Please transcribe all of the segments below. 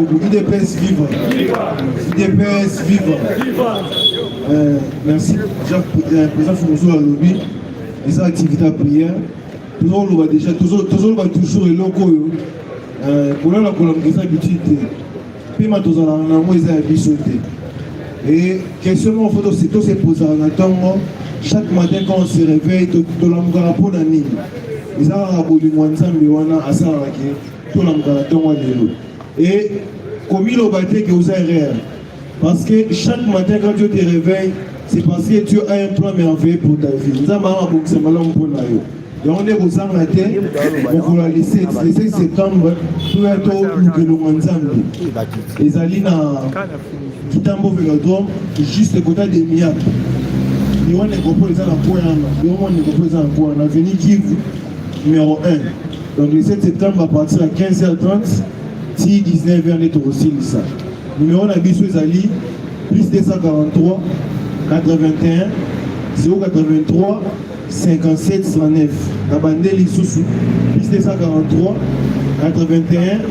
beaucoup. IDPS vivant. IDPS vivant. Merci. Président Foumousou a lobby. Et ça, activité à prière. Toujours, on va déjà, toujours les locaux. Pour la colonisation habitude. Puis maintenant, on a habitude. Et question, en fait, c'est tout se poser en attendant. Chaque matin, quand on se réveille, tout le monde a pour la nuit. Et ça, on a beaucoup de monde, on a assez tout le monde a et comme il a battu que vous avez réel. Parce que chaque matin, quand tu te réveilles, c'est parce que tu as un plan merveilleux pour ta vie. Nous avons beaucoup de malheur pour nous. Et on est aux ans matin, on va le 7 septembre, tout est au Gouloumanzambi. Les Alina, qui t'en vélodrome, juste à côté de Miap. Et on est composé en point, et on est composé en point. On a venu Kivu, numéro 1. Donc le 7 septembre, à partir de 15h30, si 19h, on est aussi ça. Numéro d'Abissou Zali, plus 243, 81, 083, 57 109. Kabandeli Soussou, plus 243, 81,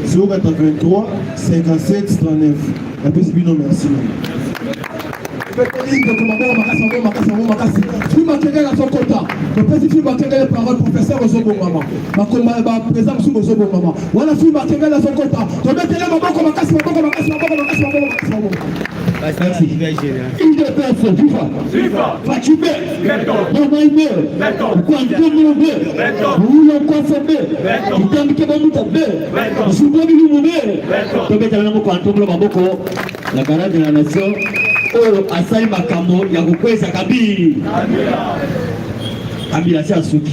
083, 57 109. La plus bien, merci. Professeur Ozobomama, président sous Ozobomama. Voilà, film à Kengel à son compte. Tu mets les mamans comme un casse, IDPS, viva, Fatibé, Mamaïmé, Kwantombe, Roulant Kwafebe, Itambi Kebamuta B, Soubobi Lumumé, tu mets les mamans Kwantombe, Maboko, la garage de la nation. Oh, asali makambo ya kukweza kabila cha suki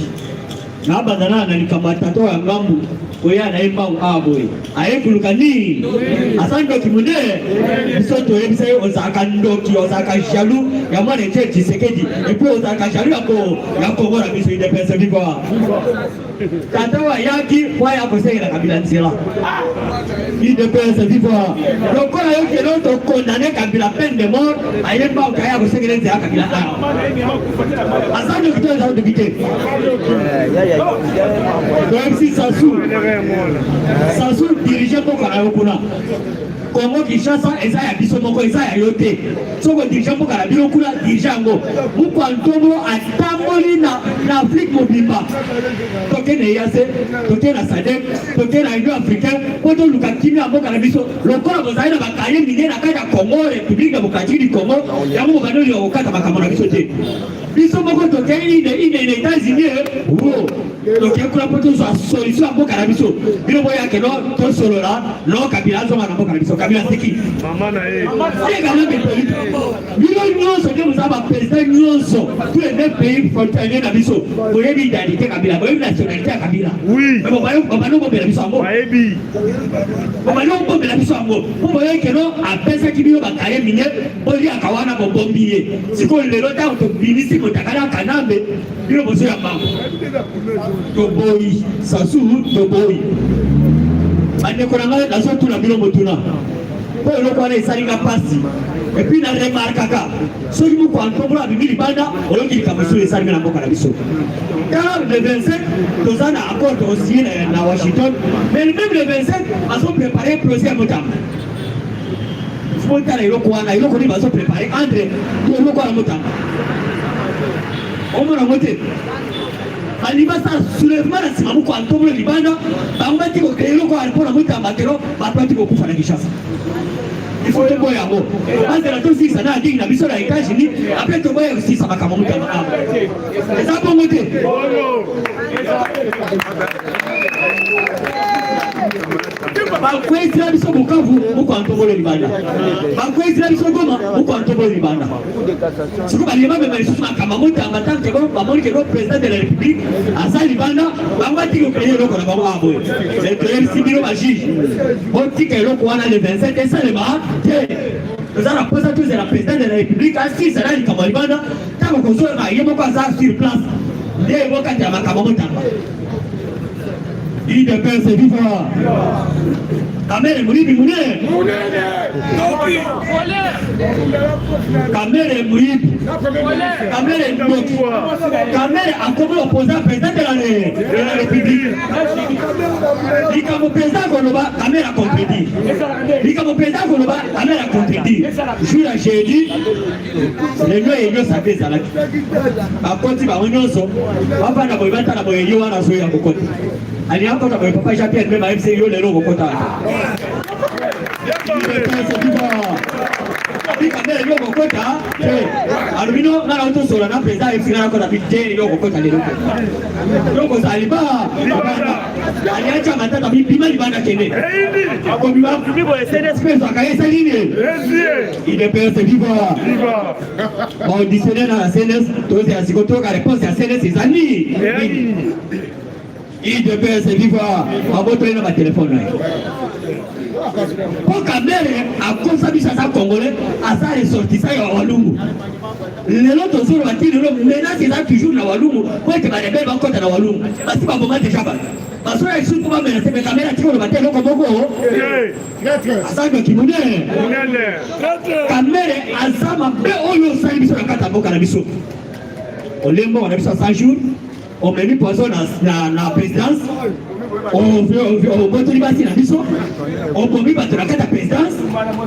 na badala na nikamata to ya ngambu oya na imba abo ayekuluka ni asando kimunde bisoto yebisa ozaka ndoki ozaka jalu ya mwana tete sekedi epo ozaka jalu yako bora biso IDPS viva Katawa yaki kwa ya kusengela kabila nzela IDPS viva lokola yoke loto condamné kabila peine de mort ayemba ukaya kusengela nzela kabila asando kitoza udibite MC Sassou dirigeant pour Karayokuna. Congo Kinshasa, eza ya biso moko eza ya yote. Soko dirigeant pour Karayokuna dirigeango. Muko antomo atamboli na Afrique mobimba. Toke ne yase, toke na SADC, toke na Union africaine, poto luka kimi ambo karabiso. Lokola bozali na bakaye mine na kaya Congo, République démocratique du Congo, yango bandoli okata makamona biso te. Biso moko toke ine États-Unis. Donc il y a une solution à mon carabiso. Il y a un solo là, non, Kabila, non, Kabila, c'est qui? Maman, c'est quand même président, tous les mêmes pays frontaliers d'Abisso. Vous voyez l'identité Kabila, vous voyez la nationalité à Kabila. Oui. Mais vous voyez, on va nous bomber la mission en mot. On va nous bomber la mission en mot. Vous voyez que non, à personne qui vient à Kaye Mine, on dit à Kawana pour bomber. Si on le retard, on te finit, si on t'a gagné à Kanambe, il y a besoin de Toboyi, Sassou, Toboyi. Anekonanga nazo tuna bilo motuna. Po lokwa na isalinga pasi. Et puis na remarkaka. Soki mu kwa ntobola bibili banda, olongi kamusu isalinga na mboka na biso. Car le 27, tozana accord aussi na Washington, mais même le 27, ils ont préparé le procès à Motam. Fota na lokwa na lokwa ni bazo préparer entre lokwa na Motam. Omo na moté. Alibasa soulèvement na simamu kwa ntobola libanda, bangati ko kelo ko alipona Motam batero, batwati ko kufa na Kinshasa. Il faut que vous ayez un mot. Parce que la toxique, ça n'a dit que la mission à États-Unis, après que vous ayez aussi, ça va comme un mot. Et ça peut monter. Bakwe Israël biso Bukavu uko antobolo libanda. Bakwe Israël biso Goma uko antobolo libanda. Siko balima bema lisusu makamba mota amata ke ko bamoni ke ko président de la République asa libanda bangati ko payer loko na bango abo. C'est que le sibiro baji. Oti ke loko wana le 27 décembre nous allons poser tous la présidente de la République assis ça là comme libanda tant qu'on soit là yemo ko asa sur place. Dès qu'on a makamba mota. IDPS viva. Kamere Muibi Munene. Kamere Muibi. Kamere Ndoki. Kamere a comme opposant président de la République. Il comme président Goloba, Kamere a contredit. Il comme président Goloba, Kamere a contredit. Jour à jeudi, les gens et nous savent ça. À côté de la réunion, papa n'a pas eu la réunion à la soirée à côté. Ali hapo na papa Jean-Pierre même MC yo lelo kokota. Kamere yo kokota. Alumino na auto sola na président FC na ko na bidje yo kokota lelo. Yoko saliba. Aliacha matata bima libanda kene. Ako bima bibo SNS pesa kaisa nini? IDPS viva. Auditionné na SNS tozi asikotoka réponse ya SNS izani. IDPS viva aboto ina téléphone. Pour Kamere a consommé ça congolais à sa ressortissant ya Walungu. Les autres sont partis de l'homme menace ça toujours na Walungu. Pour que ba rebelle ba kota na Walungu. Parce que ba bomba déjà ba. Parce que ils sont pour menacer mais Kamere tiko le bateau comme boko. Asanga kimunene. Kamere azama be oyo sali biso na kata boka na biso. Olembo on a biso 100 jours. On met mis poison dans la présidence, on veut basi na biso, on peut mettre dans la présidence,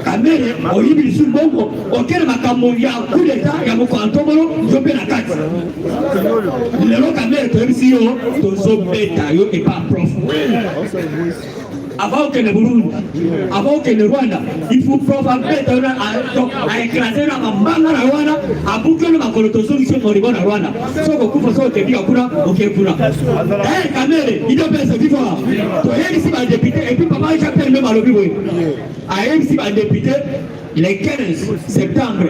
Kamere, on y met sur le bon, auquel ma camoya coup d'état, il y a mon cantomolo, je peux la carte. Le long Kamere, tu es ici, tu es bêta, et pas prof. Avant que le Burundi, avant que le Rwanda, il faut probablement à écraser la mambanga na Rwanda, à boucler ma colotoso qui sont moribonds na Rwanda. So beaucoup faut que tu kuna, ok kuna. Eh Kamere, il doit se vivre. Tu es ici ma député et puis papa j'appelle même à l'objet. À ici ma député. Le 15 septembre,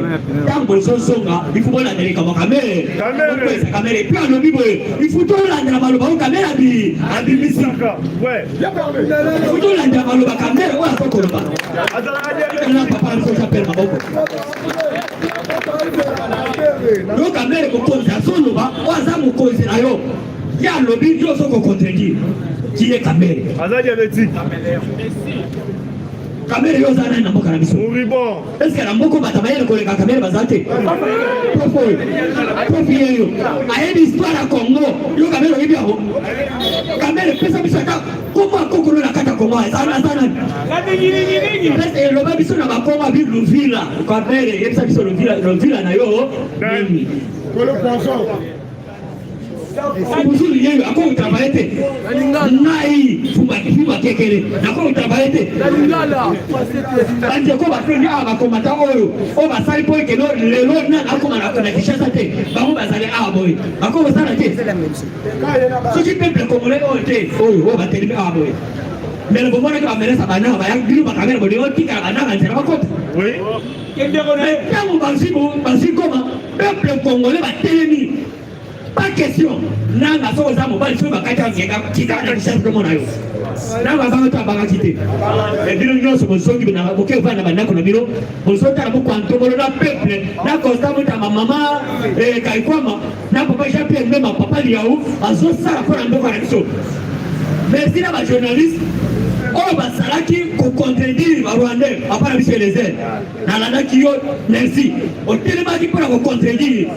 tant que Songa, il faut la télé comme Kamere. Kamere, puis à l'objet, il faut tout la Maloba, Kamere a Bimisi. Ouais. Il faut tout la Maloba, Kamere, ou à Kokoloba. Papa, j'appelle ma boque. Donc, Kamere, vous posez à son loba, ou à Zamou Kosi Rayo. Il y a le lobby, il faut qu'on contredit. Qui est Kamere? Kamere yo zana na mboka na biso. Uribon. Est-ce que la mboko batamayele ko leka Kamere bazate? Profi yo. Ayebi histoire ya Congo. Yo Kamere oyebi ako. Kamere pesa biso ta koma kokolo na kata Congo sana. Est-ce loba biso na bakoma bi Luvila. Kamere yebisa biso Luvila na yo. Nini? Kolo poisson. Bonjour lié à quoi vous travaillez naï fuma kekele na quoi vous travaillez ko ba prendre aba komata oyo o ba sali po ke no lelo na akoma na kishasa te ba mo ba sali boy ako ba sala te so ki peuple congolais o te oyo o ba telemi boy mais le moment que ba meresa bana ba yang bilu ba Kamere bodi o tika bana ba nzela ba kota oui kende kone tango bansi koma peuple congolais ba telemi. Pas question. Nanga so za mobile so bakata ngeka kitana kishafu kama nayo. Nanga bantu abanga kite. E bino nyoso mosongi bina boke vana banako na bino. Mosonga na buku antobolo na peuple. Na kosta muta mama kaikwama na papa Jean-Pierre même papa liaou azo sala pour ndoko na biso. Merci na ba journaliste. Oh basalaki ko contredire ba Rwandais apara biso les ailes. Na landa kiyo merci. O telema ki pour ko contredire.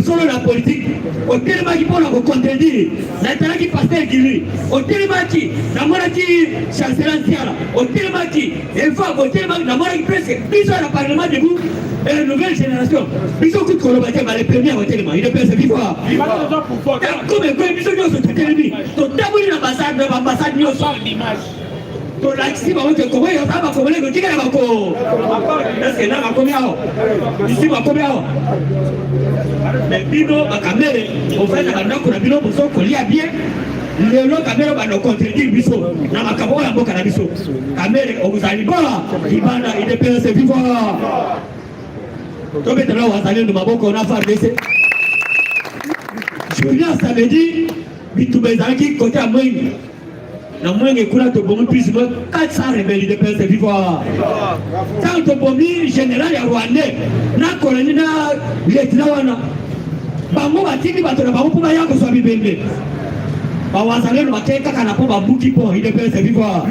Solo la politique, au téléma qui pour la contredire, la qui pasteur Gili, au téléma qui, la mona qui chancelier Tiara, au téléma qui, et fois au téléma la mona qui presque, ils sont le parlement de vous, et la nouvelle génération, ils ont tout collaboré par les premiers au téléma, ils ne peuvent se vivre. Comme ils sont sur le téléma, donc d'abord l'ambassade nous sort l'image. L'accès va vous dire comment il y a pas comment les gens qui vont est-ce que là va combien ici va combien mais bino ba Kamere on fait na ndako na bino boso kolia bien lelo Kamere ba no contredire biso na makabo ya mboka na biso Kamere obuzali bola ibana IDPS viva to betela wazalendo maboko na FARDC je viens samedi bitu bezaki côté à Mwengi na Mwengi kuna to bomu plus 400 rebelles IDPS viva tant to bomu général ya Rwandais na koloni na lieutenant wana bango batiki bato na bango pour baya ko so bibembe bawazalendo bakeka kana po babuki po idepese viva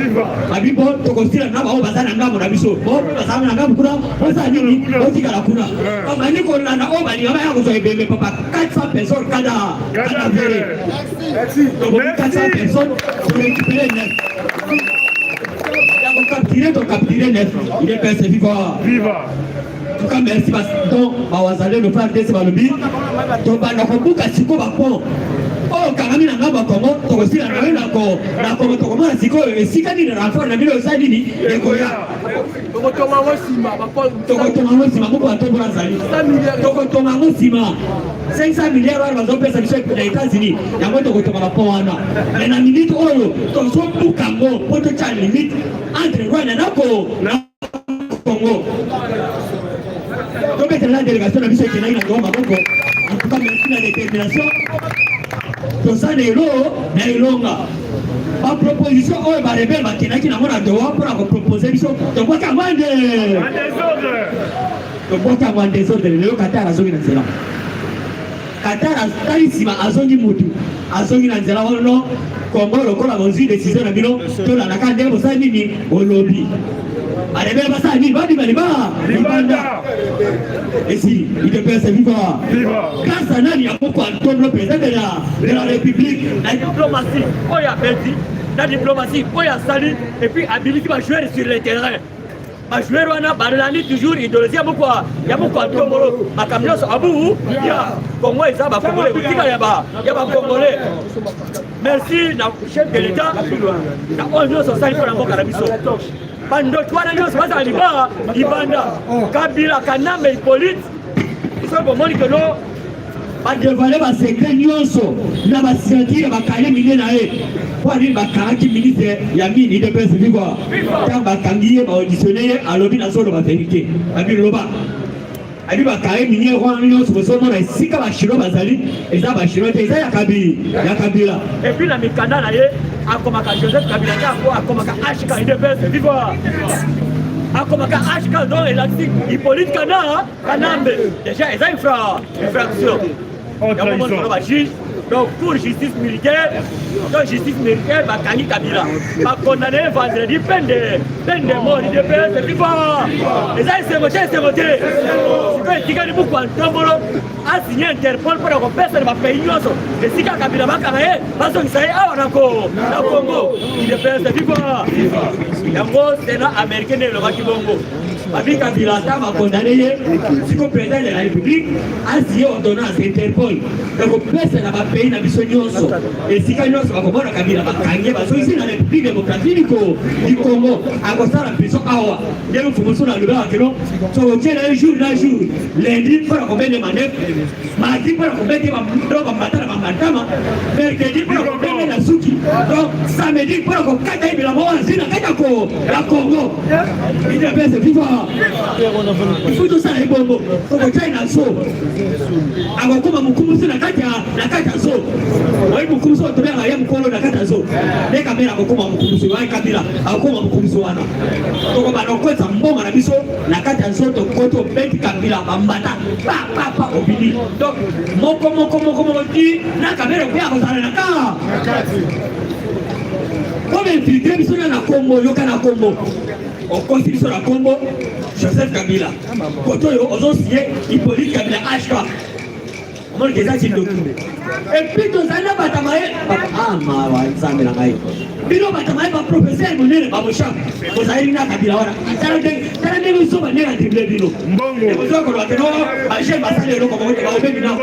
abibo tokosila na bao bazana ngamo na biso bo bazana na ngamo kuna oza nini otikala kuna bamani ko na o bali ba ya ko ebembe papa 400 personnes kada vere donc 400 personnes pour récupérer net capturer net idepese viva en tout cas merci parce que bawazalendo faire des balobi to bana ko buka siko ba po oh kangami na ngaba Kongo tokosila na wena ko na Kongo tokomana siko esika ni na renfort na bilo sa nini ekoya tokotonga ngosima moko batombola zali tokotonga ngosima 500 milliards wana bazopesa biso na États-Unis yango tokotonga na po wana na minute oyo tozobuka ngo po totya limite entre Rwanda na Congo donc la délégation na biso ekendaki na Goma Maboko en tout cas merci la détermination toza lelo na elonga baproposition oyo barebele bakendaki nango na dowa mpona kopropose biso tobwaki yango en désordre lelo Qatar azongi na nzela Qatar tali nsima azongi mutu azongi na nzela wana Kongo lokola bozwi décision na bino tolandaka ndenge bosala nini olobi barebele basala nini babima libanda esi idepese viva grâce à nani yamoko antomblo président de la République la diplomatie oyo abeti na diplomatie oyo asali et puis abiliki bajoueur sur le terrain bajoueur wana balandi toujours idéologie ya moko antombolo makambo nyonso abubu ya Kongo eza bakongole kotika ya bakongole merci na chef de l'état na oyo nyonso osali mpo na mboka na biso bandoki wana nyonso bazala libanda Kabila Kanambe Hippolyte biso bomoni keno badevale basekret nyonso na basiatire bakale mine na ye po anini bakangaki ministre ya mini idepese viva ntango bakangi ye baauditionne ye alobi nazoloba verité abiloba abi bakale mine wana nyonso bozomona esika bashino bazali eza bashino te eza ya Kabila epuis na mikanda na ye akomaka Joseph Kabila te akomaka HK idepese viva akomaka HK donc elakisi Hippolyte Kanambe déjà eza infraction ya momoni kono bajuge donc pour justice militaire bakangi Kabila bakondane vendredi peine de mort idepese viva eza esengo te siko etikali buku antombolo asigné Interpol mpona kopesa na bapays nyonso esika Kabila bakanga ye bazongisa ye awa na Congo idepese viva yango sena américain elobaki bongo babi Kabila ata bakondane ye siko président de la République asigné ordonnance Interpol ekopesa na bapays na biso nyonso esika nyonso bakomona Kabila bakangi bazongisi na République démocratique du Congo akosala prison awa ndenge mfumusu na lobaka keno tokotiela ye jour na jour lundi mpona kobende manef mardi mpona kobende bambata na bambatama mercredi mpona kobende na suki donc samedi mpona kokata ye bilamo wana zina kati ya Congo idepese viva ifu tosala ebongo tokotai na so akokoma mokumusu na kati ya so oyi mokumusu otobeka ye mokolo na kati ya so nde Kabila akokoma mokumusu waye Kabila akokoma mokumusu wana tokobana kokwesa mbongo na biso na kati ya so tokoto beti Kabila bambata pa obili donc moko ti na Kabila kuya kozala na ka comme infiltré biso na Congo yoka na Congo okosi biso na Congo Joseph Kabila koto yo ozosigné Hippolyte Kabila HK omoni keza kindoki epuis tozali na batama ye mawa nzambe na ngai bino batama ye baprofesseur monene bamoshamp bozali na Kabila wana tala ndenge biso bandenge adrible bino ekozwa koloba keno bagene basali eloko bango te baobebi na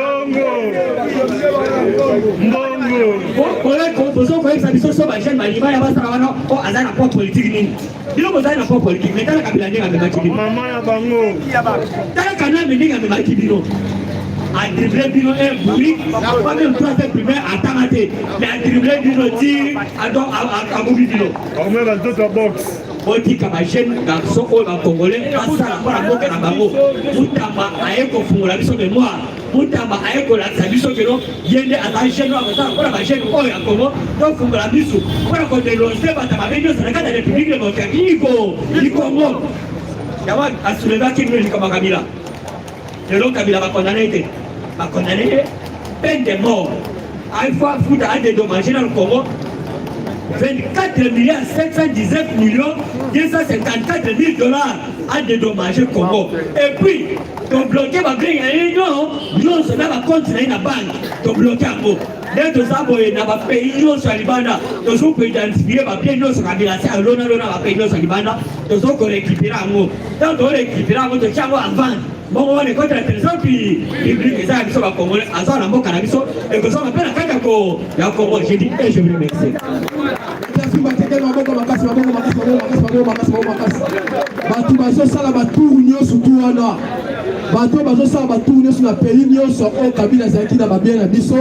bozokoyebisa biso so bagene balima ya basala wana o aza na poids politique nini bino bozali na poids politique mais tala Kabila ndenge amemaki bino tala Kanambe ndenge amemaki bino a dribblé bino un bruit, pas même troisième primaire à Tamate, mais a dribblé bino tir à Bobi bino. On met dans d'autres box. Oti kama jeune garçon oyo bakongolais basala mpona mboka na bango mutamba aye kofungola biso mémoire mutamba aye kolakisa biso keno ye nde aza jeune oyo akosala mpona bajeune oyo ya Congo tofungola biso mpona kodenonse bato mabe nyonso na kati ya république démocratique du Congo yango asoulevaki bino likambo ya Kabila lelo Kabila bakondane te bakondane ye peine de mort il faut foutre à dédommager dans le Congo 24 milliards 719 millions 254 000 dollars à dédommager le Congo. Et puis, donc bloqué ma bien non, c'est dans la compte de la banque, donc bloqué un mot. Dès que ça, il n'a pas payé non sur Libana, donc on peut identifier ma bien non sur la bilasse, alors on n'a pas payé non sur Libana, donc on peut récupérer un mot. Donc on récupère un mot de chaque mois en vente. Bon, on est contre la télévision, puis il dit que ça a été congolais, à ça, on a un mot cannabis, et que ça, on appelle la carte à Congo. J'ai dit, et je vous remercie. Bato bazosala batour nyonso tu wana bato bazosala batour nyonso na pays nyonso oyo Kabila azalaki na babien na biso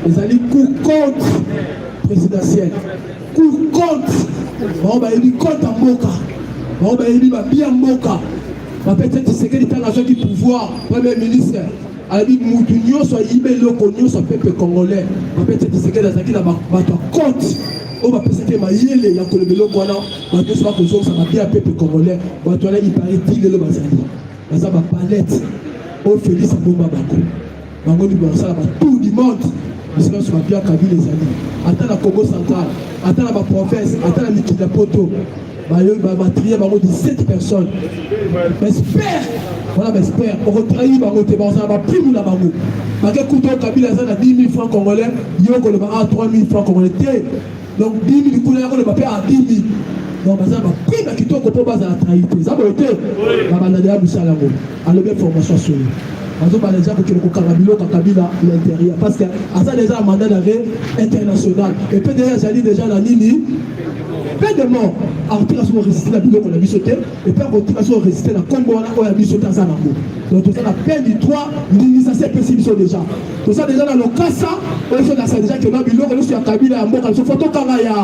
ezali coup contre présidentiel coup contre bango bayebi contre ya mboka bango bayebi babia mboka bapete Tshisekedi ntango azwaki pouvoir premier ministre alobi mutu nyonso ayiba eloko nyonso peuple congolais bapete Tshisekedi azalaki na bato ya contre oyo bapesaki mayele ya koloba eloko wana bato nyonso bakozongisa babia peuple congolais bato wana ipariti lelo bazali baza bapalete oyo Félix abomba bango nini basala batour du monde bisika nyonso babia Kabila ezali ata na Congo central ata na baprovince ata na mikili ya poto batrie bango 17 personnes baespère voilà baespère okotrahi bango te bazala baprime na bango bake kuta Kabila aza na 10 000 francs congolais yo koloba 3 000 francs congolais te donc 10 000 kuna yako le papier à 10 000 donc bazala baprime kitoko po bazala trahi te eza boye te babanda deya misala yango alobi information sur yo bazoba déjà kokende kokanga biloko Kabila l'intérieur parce que aza déjà un mandat d'arrêt international et puis déjà ezali déjà na nini peu de morts artira soki résister na biloko na biso te et puis artira soki résister na kombo wana oyo ya biso te aza nango donc toza na peine du 3 l'unilisation epesi biso déjà toza déjà na lokasa oyo so nasa déjà kena biloko nyonso ya Kabila ya mboka biso fo tokanga ya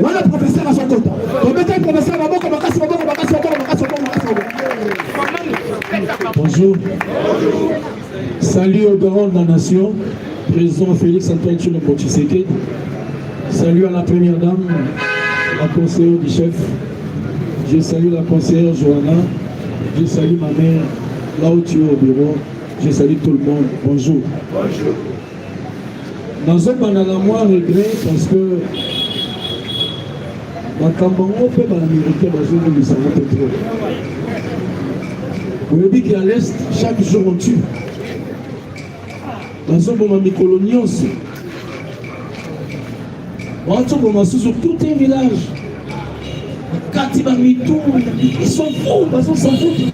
wana professeur azokota tobetaki professeur maboko makasi maboko makasi maboko makasi maboko makasi. Bonjour. Salut au grand de la nation, président Félix Antoine Tshilombo Tshisekedi. Salut à la première dame, la conseillère du chef. Je salue la conseillère Johanna. Je salue ma mère, là où tu es au bureau. Je salue tout le monde. Bonjour. Bonjour. Dans un banal moi regret parce que la Kambango peut la mériter dans une mission de pétrole. Vous voyez qu'à l'Est, chaque jour on tue. Dans un moment coloniaux, sur tout un village. Ils sont fous, parce qu'on s'en fout.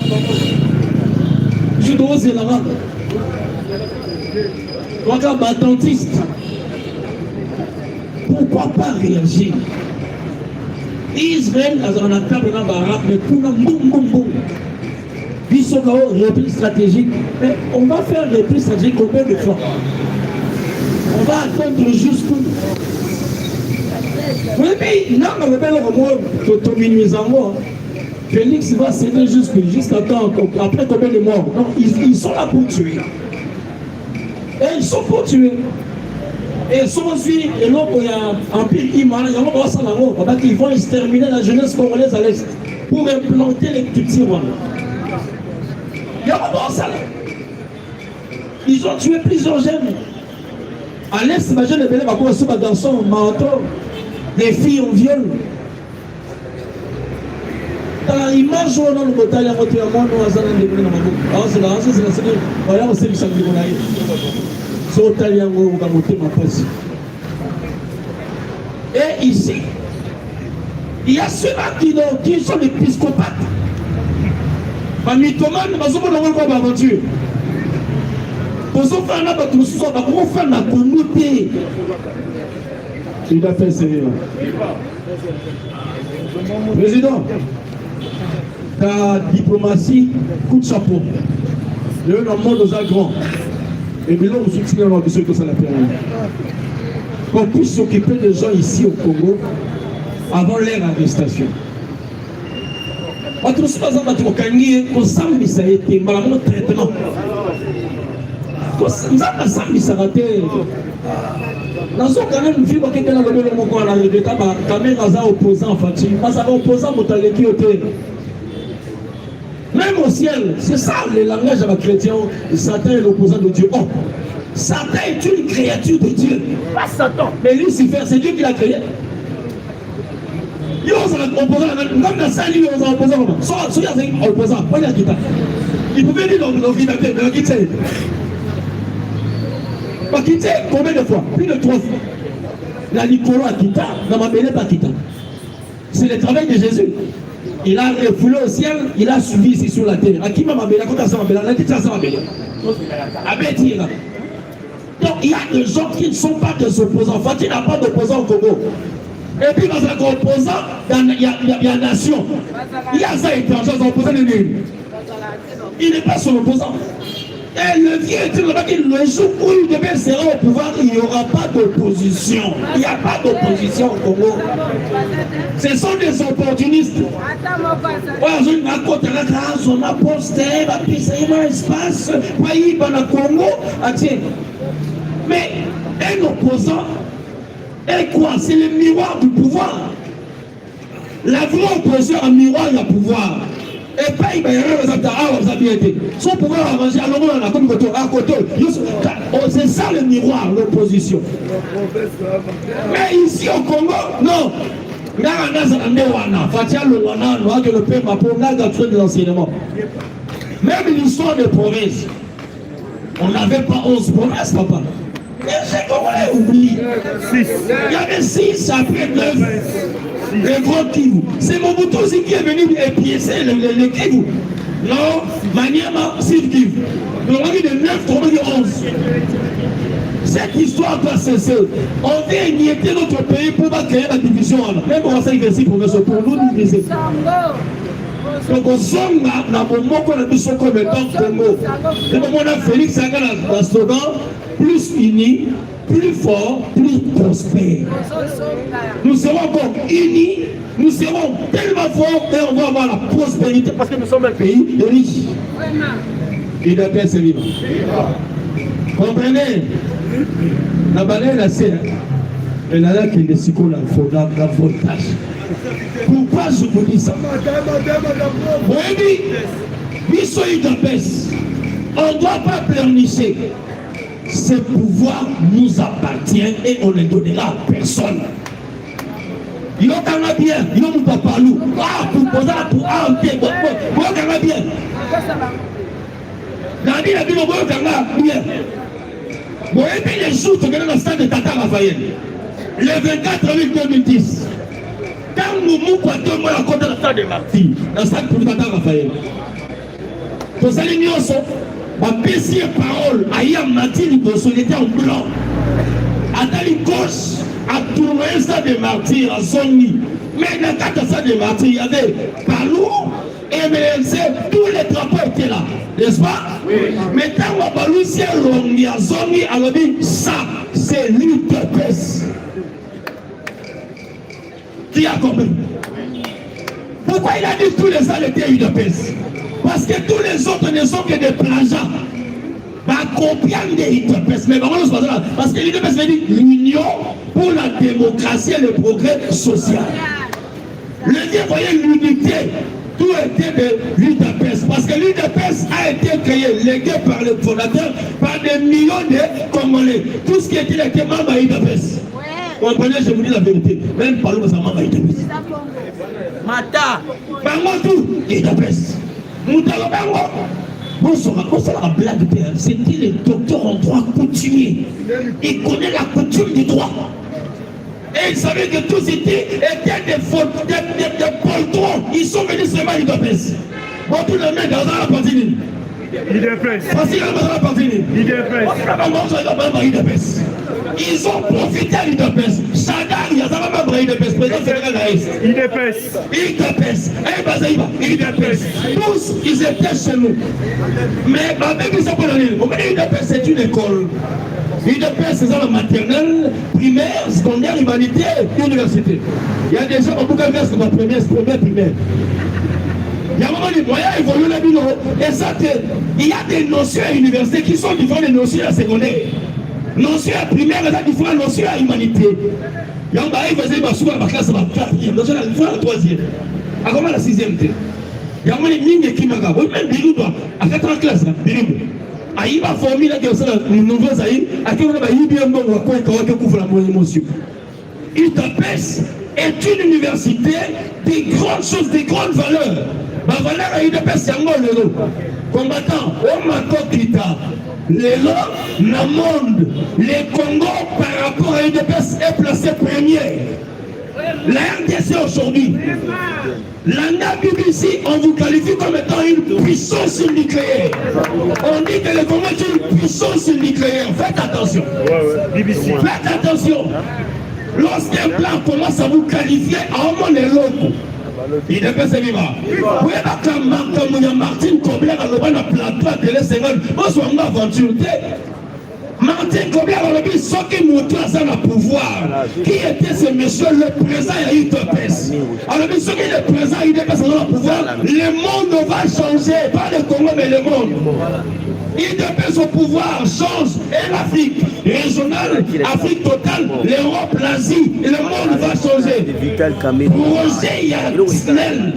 Je dois oser la rade. Regarde, dentiste. Pourquoi pas réagir? Israël a un attaque dans l'arabe, mais pour nous, boum, boum, boum. Repli stratégique. Mais on va faire le repli stratégique combien de fois? On va attendre jusqu'où? Oui, mais non, on va faire minuit en moi. Félix va céder jusqu'à temps, après combien de morts? Non, ils sont là pour tuer. Et ils sont pour tuer. Et ils sont aussi, et là, il y a un pire imam, ils vont exterminer la jeunesse congolaise à l'Est pour implanter les petits rois. Ils ont tué plusieurs jeunes. À l'Est, ma jeune est encore sur ma garçon, marathon. Des filles en viol. Dans l'image où on a le bataille à moitié à moi, nous avons un débat dans ma bouche. Alors c'est la raison, c'est la seconde. Voilà, on sait que ça me dit qu'on a eu. C'est au Talian où on a monté ma poche. Et ici, il y a ceux-là qui sont des psychopathes. Ma mythomane, ma zone de quoi d'aventure. Pour ça, on a battu le soir, on fait la communauté. Il a fait sérieux. Président, ta diplomatie, coup de chapeau. Le monde aux agrants. Et bien là, vous soutenez la mission que ça l'a permis. Qu'on puisse s'occuper des gens ici au Congo avant leur arrestation. Nous sommes en train de kosambisa ete mbala mo traitement kosambisa raté nazo quand même vivre quelqu'un dans le moko na le détat ba caméra za opposant fati parce que opposant motaleki ote même au ciel c'est ça le langage à chrétien Satan est l'opposant de Dieu. Oh Satan est une créature de Dieu. Pas Satan. Mais Lucifer, c'est Dieu qui l'a créé. Il y a un opposant, comme dans ça, il y a un opposant. Soit il y a un opposant, pas il y a guitare. Il pouvait dire dans le guitare, dans le guitare. Pas quitter combien de fois? Plus de 3 fois. La Nicolo a quitté, dans ma belle pas quitté. C'est le travail de Jésus. Il a refoulé au ciel, il a suivi ici sur la terre. À qui m'a belle, quand ça m'a belle, la tête ça m'a belle. À bêtir. Donc il y a des gens qui ne sont pas des opposants. Fatih n'a pas d'opposants au Congo. Et puis dans un opposant, il y a nation. Il y a ça étranger, un opposant de lui. Il n'est pas son opposant. Et le vieux dit là-bas que le jour où il devait sera au pouvoir, il n'y aura pas d'opposition. Il n'y a pas d'opposition au Congo. Ce sont des opportunistes. Ouais, je côté la grâce, on a posté, on a pissé un espace, pays dans le Congo. Mais un opposant est quoi? C'est le miroir du pouvoir. La vraie opposition à miroir, il y a pouvoir. Et pas il va y avoir son pouvoir arrangé à l'ombre on a comme à côté. C'est ça le miroir, l'opposition. Mais ici au Congo, non. Même l'histoire des provinces, on n'avait pas 11 provinces, papa. Mais c'est comment on oublie. Il y avait 6, après 9. Le grand Kivu. C'est Mobutu aussi qui est venu épiécer le Kivu. Non, Maniama, 6 Kivu. Donc on a dit de 9, on a dit 11. Cette histoire va cesser. On veut émietter notre pays pour pas créer la division. Même on va s'investir pour nous diviser. Donc on sonne dans le moment qu'on a mis son comme étant Congo. Le moment on a Félix Saga dans le slogan, plus unis, plus fort, plus prospère. Nous serons encore unis, nous serons tellement forts et on va avoir la prospérité parce que nous sommes un pays riche. Et de paix, c'est vivant. Comprenez? La baleine, la serre, elle a là qu'il est si qu'on a voltage. Pourquoi je vous dis ça? Oui, on ne doit pas pleurnicher. Ce pouvoir nous appartient et on ne donnera à personne. Il y a bien, il y a pas nous. Ah, pour poser pour un thé, il y a bien. Dans la ville, il y a bien. Bon, et puis les jours, tu regardes dans le stade de Tata Raphaël. Le 24 avril 2010. Quand nous mouvons à côté de stade de Martyr, dans le stade de Tata Raphaël. Vous allez nous ma pessier parole, Ayam Mathilde, il était en blanc. À la gauche, à tourner le stade de Martyr, à Zoni. Mais dans le stade de Martyr, il y avait Palou, MLC, tous les drapeaux étaient là. N'est-ce pas? Oui. Mais quand on va lui dire Longi à Zoni, alors dit ça, c'est l'UDPS. Qui a compris? Pourquoi il a dit tous les salles étaient UDPS? Parce que tous les autres ne sont que des plagiats. Combien de l'UDPS? Mais parce que l'UDPS veut dire l'Union pour la démocratie et le progrès social. Le Dieu voyait l'unité. Tout était de l'UDPS. Parce que l'UDPS a été créé, légué par le fondateur, par des millions de Congolais. Tout ce qui était membre à l'UDPS. Comprenez, je vous dis la vérité. Même par nous, ça membre à l'UDPS. Mata. Bango tout, l'UDPS. Moutalo Bango. Bonsoir, la blague, c'était le docteur en droit coutumier. Il connaît la coutume du droit. Et il savait que tous étaient des poltrons. Ils sont venus seulement à l'UDPS. Bon, tout le monde dans la partie. l'UDPS. Parce qu'il y a la partie. l'UDPS. Ils ont profité à l'UDPS. Chadar, il y a un membre à l'UDPS. Président fédéral de l'UDPS. l'UDPS. Tous, ils étaient chez nous. Mais même ils sont pas dans l'île. L'UDPS, c'est une école. L'UDPS, c'est la maternelle, primaire, secondaire, humanité, université. Il y a des gens au Bougainville, c'est la première, primaire. Il y a un moment où les moyens évoluent la ville. Et ça, il y a des notions à l'université qui sont différentes des notions à la secondaire. Notion à primaire, il y a différentes notions à l'humanité. Il y a un bail qui faisait souvent la classe à la 4e, notion à la 3e. À comment la 6e? Il y a un moment où les lignes qui m'ont même Birouba, à 4 classes, Birouba. Aïe, ma formule, qui est le nouveau Zaïre, à qui on a eu bien bon, quoi, qui couvre la bonne émotion. UTAPES est une université des grandes choses, des grandes valeurs. Ma valeur à UTAPES, c'est un mot, combattant, on m'a kita. Les lots, le monde, les Congo par rapport à UTAPES est placé premier. La RDC aujourd'hui, la BBC, on vous qualifie comme étant une puissance nucléaire. On dit que le Congo est une puissance nucléaire. Faites attention. Faites attention. Lorsqu'un plan commence à vous qualifier, à un moment locaux. Il est pas vivre. Oui, quand Martin Kobler a le plateau à télé 50, on soit en aventure. Martin Kobler a le but, ceux qui montrent le pouvoir. Qui était ce monsieur, le président à UTAPES? Alors, ceux qui est le président à UTAPES dans le pouvoir, le monde va changer. Pas le Congo, mais le monde. UTAPES au pouvoir change. Et l'Afrique régionale, Afrique totale, l'Europe, l'Asie, le monde va changer. Projet Yaxnel.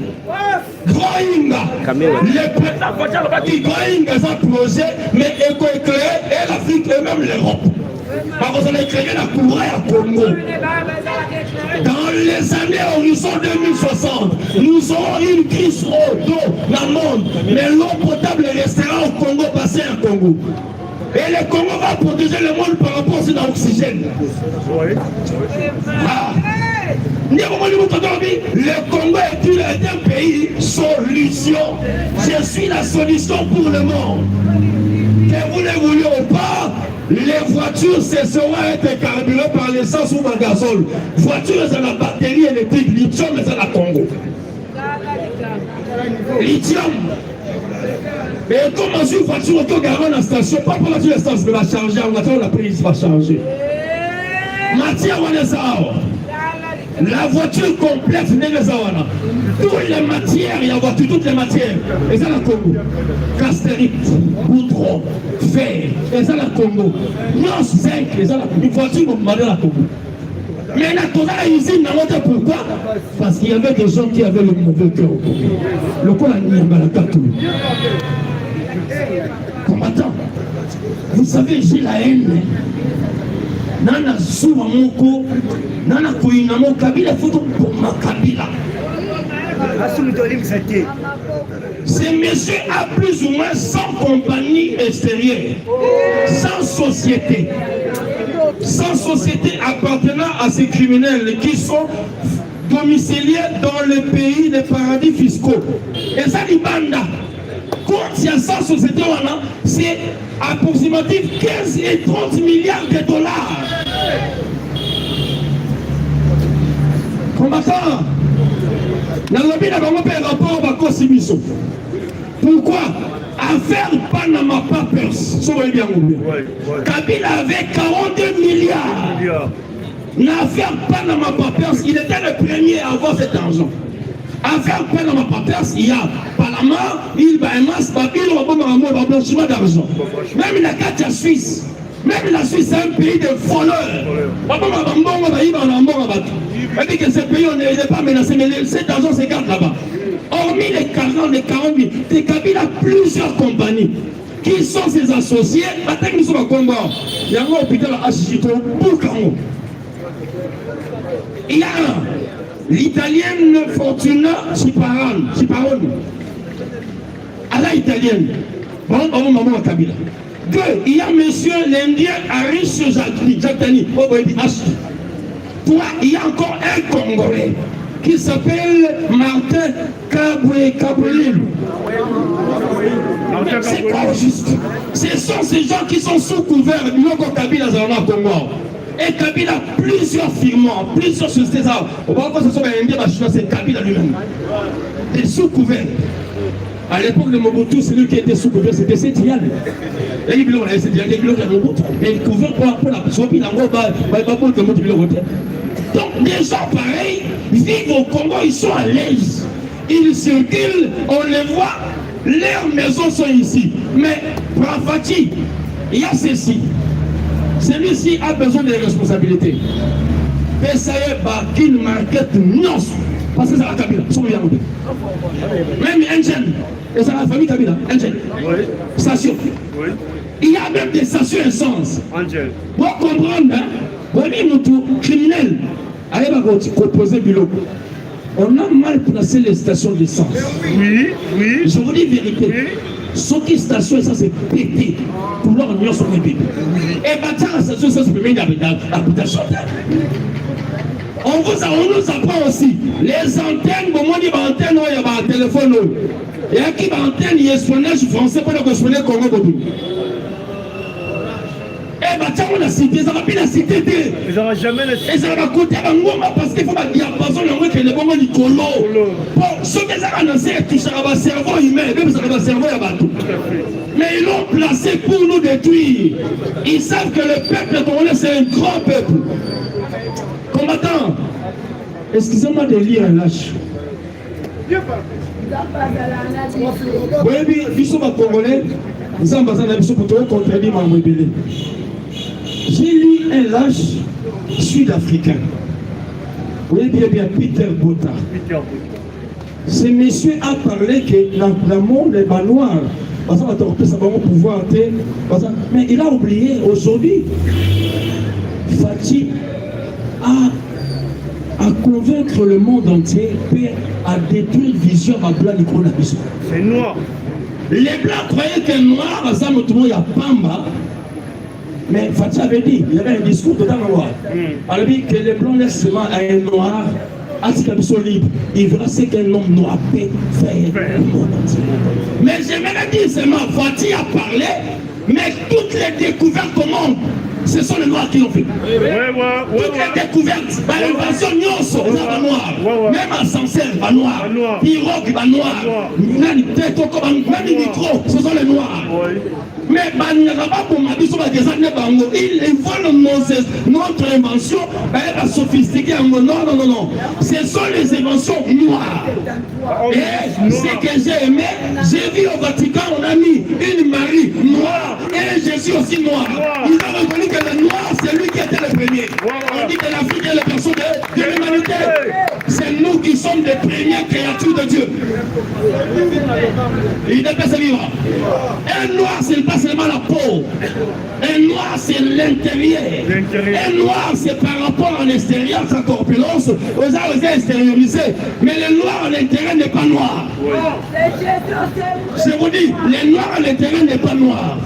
Groinga. Le président qui Groinga, c'est un projet, mais éco-éclairé et l'Afrique et même l'Europe. Parce qu'on a créé la courant à Congo. Dans les années horizon 2060, nous aurons une crise d'eau dans le monde. Mais l'eau potable restera au Congo, passée à Congo. Et le Congo va protéger le monde par rapport à l'oxygène. Le Congo est un pays solution. Je suis la solution pour le monde. Que vous le vouliez ou pas, les voitures cesseront d'être carburées par l'essence ou par le gazole. Voitures à la batterie électrique, lithium et à la Congo. Lithium. Et comme une voiture qui garde la station, pas pour la station, mais va changer, en voiture la prise va changer. Matière, on est ça. La voiture complète n'est pas ça. Toutes les matières, il y a voiture, toutes les matières. Et ça la Congo. Castérite, goudron, fer, et ça la Congo. Non, 5, et ça la Congo. Une voiture, vous demandez la Congo. Mais la usine n'a pas pourquoi? Parce qu'il y avait des gens qui avaient le mauvais cœur. Le coup, la combattant, vous savez, j'ai la haine. Nana Souma Moko, Nana Koina Moko, Kabila, photo pour ma Kabila. Ce monsieur a plus ou moins 100 compagnies extérieures, sans société. Sans société appartenant à ces criminels qui sont domiciliés dans le pays des paradis fiscaux. Et ça, Libanda, quand il y a 100 sociétés, c'est approximativement 15 et 30 milliards de dollars. Combattant, dans le lobby, nous avons fait un rapport à Kosimiso. Pourquoi? Affaire Panama Papers, Kabila avait 42 milliards. L'affaire Panama Papers, il était le premier à avoir cet argent. Affaire Panama Papers, il y a Panama, il va un blanchiment d'argent. Même la carte Suisse, même la Suisse c'est un pays de voleurs. On dit que ce pays, on n'est pas menacé, mais cet argent se garde là-bas. Hormis les 40 000, Kabila a plusieurs compagnies qui sont ses associés. Attends que nous sommes à Congo. Il y a un hôpital à Chichito pour Congo. Il y a l'italienne Fortuna Ciparone. À la italienne. Bon, maman Kabila. 2. Il y a monsieur l'Indien Arish Jactani. 3. Il y a encore un Congolais qui s'appelle Martin Cabrel. C'est quoi juste? Ce sont ces gens qui sont sous couvert de Kabila dans le Congo. Et Kabila a plusieurs firmes, plusieurs sociétés. On va voir que ce sont les Indiens, c'est Kabila lui-même. Des sous couverts. À l'époque de Mobutu, celui qui était sous couvert, c'était Sétial. Et il a Mobutu. Et il couvert pour la personne, il a donc des gens pareils vivent au Congo, ils sont à l'aise. Ils circulent, on les voit, leurs maisons sont ici. Mais Rafati, il y a ceci. Celui-ci a besoin de responsabilités. Pessaye Bakil Market non. Parce que c'est la Kabila. Même Engel. Et c'est la famille Kabila. Engel. Station. Il y a même des stations essence. Angel. Pour comprendre, hein, voyez notre criminel, allez va proposer Bilo. On a mal placé les stations d'essence. Oui, oui. Je vous dis la vérité. Oui. Ce qui station essence est pété. Pour leur union sur les bébés. Et bâtir la station essence peut mettre l'habitation. On nous apprend aussi. Les antennes, au moins, il y a des antennes, il y a des téléphones. Il y a qui antenne, il y a espionnage français pour le espionner Congo. Eh bien, tiens, on a cité, ça va bien la cité. Ils n'auront jamais les... Et ça va coûter un moment parce qu'il faut qu'il y a besoin de le bon du colo. Bon, ce que ça a annoncé, ça va le cerveau humain, même ça va le cerveau à bateau. Mais ils l'ont placé pour nous détruire. Ils savent que le peuple congolais, c'est un grand peuple. Combattant, excusez-moi de lire un lâche. Oui, ils sont congolais, ils ont besoin d'un bisou pour te contredire ma rebelle. J'ai lu un lâche sud-africain. Vous voyez bien Peter Botha. Ce monsieur a parlé que dans le monde est noir. Parce qu'on va ça va pouvoir. Mais il a oublié aujourd'hui. Fatih à convaincre le monde entier à détruire vision à blanc du coronavirus. C'est noir. Les blancs croyaient que noir, ça me trouve, il y a Pamba. Mais Fatih avait dit, il y avait un discours totalement noir. Il a dit que les blancs laissent seulement à un noir, à ce qu'ils sont libres. Il verra ce qu'un homme noir peut faire au monde entier. Mais j'aimerais dire seulement, Fatih a parlé, mais toutes les découvertes au monde, ce sont les noirs qui l'ont fait. Toutes les découvertes, l'invention Nyonso, va noir. Même ascenseur, va noir. Pirogue, va noir. Même les micros, ce sont les noirs. Mais ils volent notre invention, elle va sophistiquer. Non, non, non, non. Ce sont les inventions noires. Et ce que j'ai aimé, j'ai vu au Vatican, on a mis une Marie noire et Jésus aussi noir. Ils ont reconnu que le noir, c'est lui qui était le premier. On dit que l'Afrique est la personne de l'humanité. C'est nous qui sommes les premières créatures de Dieu. Il ne peut pas se vivre. Un noir, c'est pas seulement la peau. Un noir, c'est l'intérieur. Un noir, c'est par rapport à l'extérieur, sa corpulence, aux arts extériorisés. Mais le noir à l'intérieur n'est pas noir. Je vous dis, le noir à l'intérieur n'est pas noir.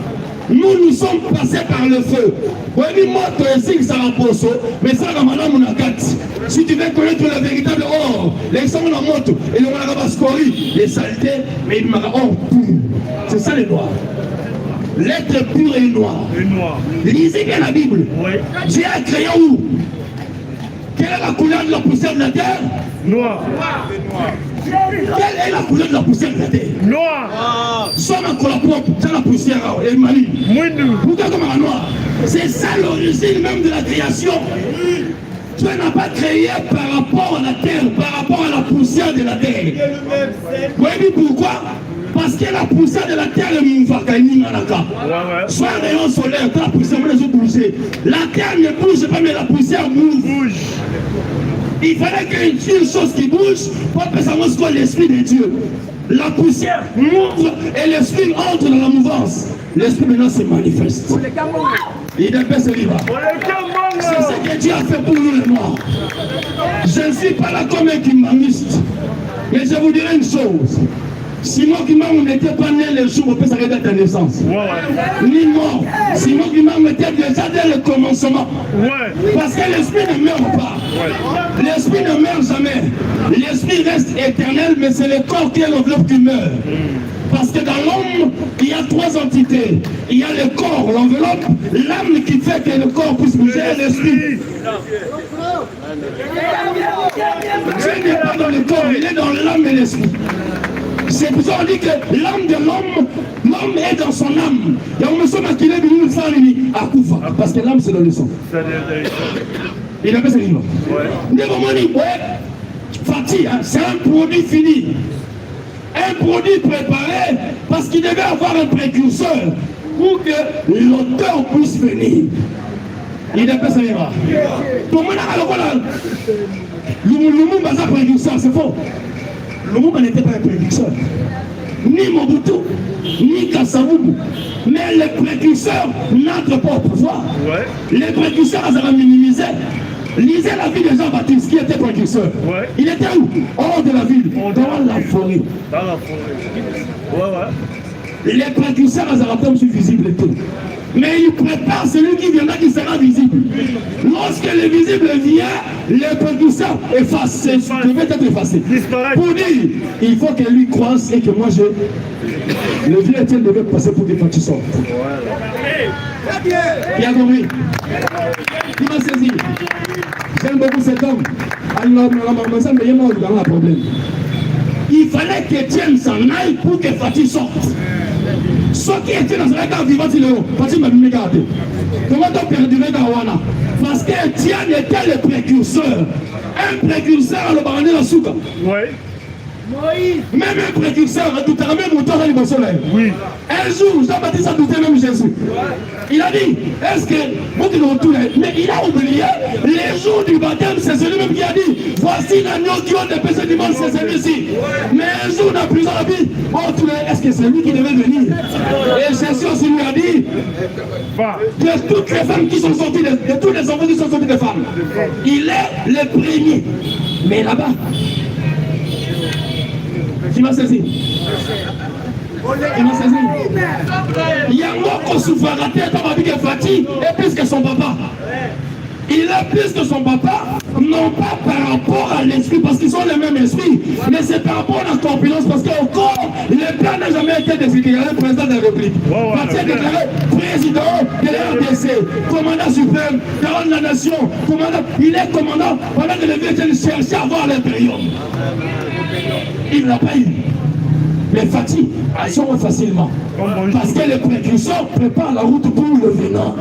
Nous sommes passés par le feu. Oui, moi, tu es signe, ça va poser, mais ça va madame Mounakati. Si tu veux connaître le véritable or, les sangs de la moto, et le Malagabascori, les saletés, mais il m'a or pur. C'est ça les noirs. L'être pur et noir. Lisez bien la Bible. Dieu a créé où? Quelle est la couleur de la poussière de la terre? Noir. Quelle est la couleur de la poussière de la terre? Noir. Somme encore la poussière et Mali. Pourquoi comme un noir? C'est ça l'origine même de la création. Dieu n'a pas créé par rapport à la terre, par rapport à la poussière de la terre. Vous voyez pourquoi? Parce que la poussière de la terre est mouvakani nanaka. Soit un rayon solaire, quand la poussière les autres bouger. La terre ne bouge pas, mais la poussière bouge. Il fallait qu'il y ait une chose qui bouge pour que ça montre quoi l'esprit de Dieu. La poussière m'ouvre et l'esprit entre dans la mouvance. L'esprit maintenant se manifeste. Il ne peut se vivre. C'est ce que Dieu a fait pour nous les noirs. Je ne suis pas là comme un kimbaniste. Mais je vous dirai une chose. Simon Kimam n'était pas né le jour où on peut s'arrêter à ta naissance. Ni mort. Simon Kimam était déjà dès le commencement. Parce que l'esprit ne meurt pas. L'esprit ne meurt jamais. L'esprit reste éternel, mais c'est le corps qui est l'enveloppe qui meurt. Parce que dans l'homme, il y a trois entités. Il y a le corps, l'enveloppe, l'âme qui fait que le corps puisse bouger et l'esprit. Dieu n'est pas dans le corps, il est dans l'âme et l'esprit. C'est pour ça qu'on dit que l'âme de l'homme est dans son âme. Il y a un monsieur qui est venu nous faire à Koufa. Parce que l'âme c'est dans le sang. Il a fait ce livre. Fatih, c'est un produit fini. Un produit préparé parce qu'il devait avoir un précurseur pour que l'auteur puisse venir. Il a fait ce livre. Pour moi, le monde a un précurseur, c'est faux. Le monde n'était pas un précurseur. ni Mobutu, ni Kassavubu. Mais les précurseurs n'entrent pas au pouvoir. Ouais. Les précurseurs, ils ont minimisé. Lisez la vie de Jean-Baptiste qui était précurseur. Ouais. Il était où? Hors de la ville, dans la forêt. Dans la forêt. Ouais, ouais. Les précurseurs, ils ont sur visibilité. Mais il prépare celui qui viendra qui sera visible. Lorsque le visible vient, les précurseurs effacent. Devait être effacé. Pour dire, il faut que lui croise et que moi je. Le vieux Étienne devait passer pour des précurseurs. Il a compris. Il m'a saisi. J'aime beaucoup cet homme. Alors, ça me dit dans le problème. Il fallait qu'Étienne s'en aille pour que Fatih sorte. Ceux qui étaient dans un état vivant, Fatih m'a mis gardé. Comment on perdurait dans Wana? Parce qu'Étienne était le précurseur. Un précurseur à le baronner la souka. Oui. Même un précurseur a douté, même mon temps dans le soleil. Oui. Un jour, Jean-Baptiste a douté même Jésus. Il a dit, est-ce que vous qui retournez? Mais il a oublié, les jours du baptême, c'est celui-même qui a dit, voici l'agneau qui a des péchés du monde, c'est celui-ci. Mais un jour, dans plusieurs vies, est-ce que c'est lui qui devait venir? Et Jésus aussi lui a dit, de toutes les femmes qui sont sorties, de tous les enfants qui sont sortis des femmes, il est le premier. Mais là-bas, qui m'a saisi? Il m'a saisi. Il y a un mot qu'on souffre à la tête, on m'a dit que Fatih est plus que son papa. Il est plus que son papa, non pas par rapport à l'esprit, parce qu'ils sont les mêmes esprits, mais c'est par rapport à la corpulence, parce qu'au corps, le plan n'a jamais été déclaré président de la République. Fatih est déclaré président de la RDC, commandant suprême, garant de la nation, commandant. Il est commandant pendant que les vieux cherchaient à avoir l'impérium. Il ne l'a pas eu. Mais Fatih, ils sont facilement. Parce que les précurseurs préparent la route pour le venant.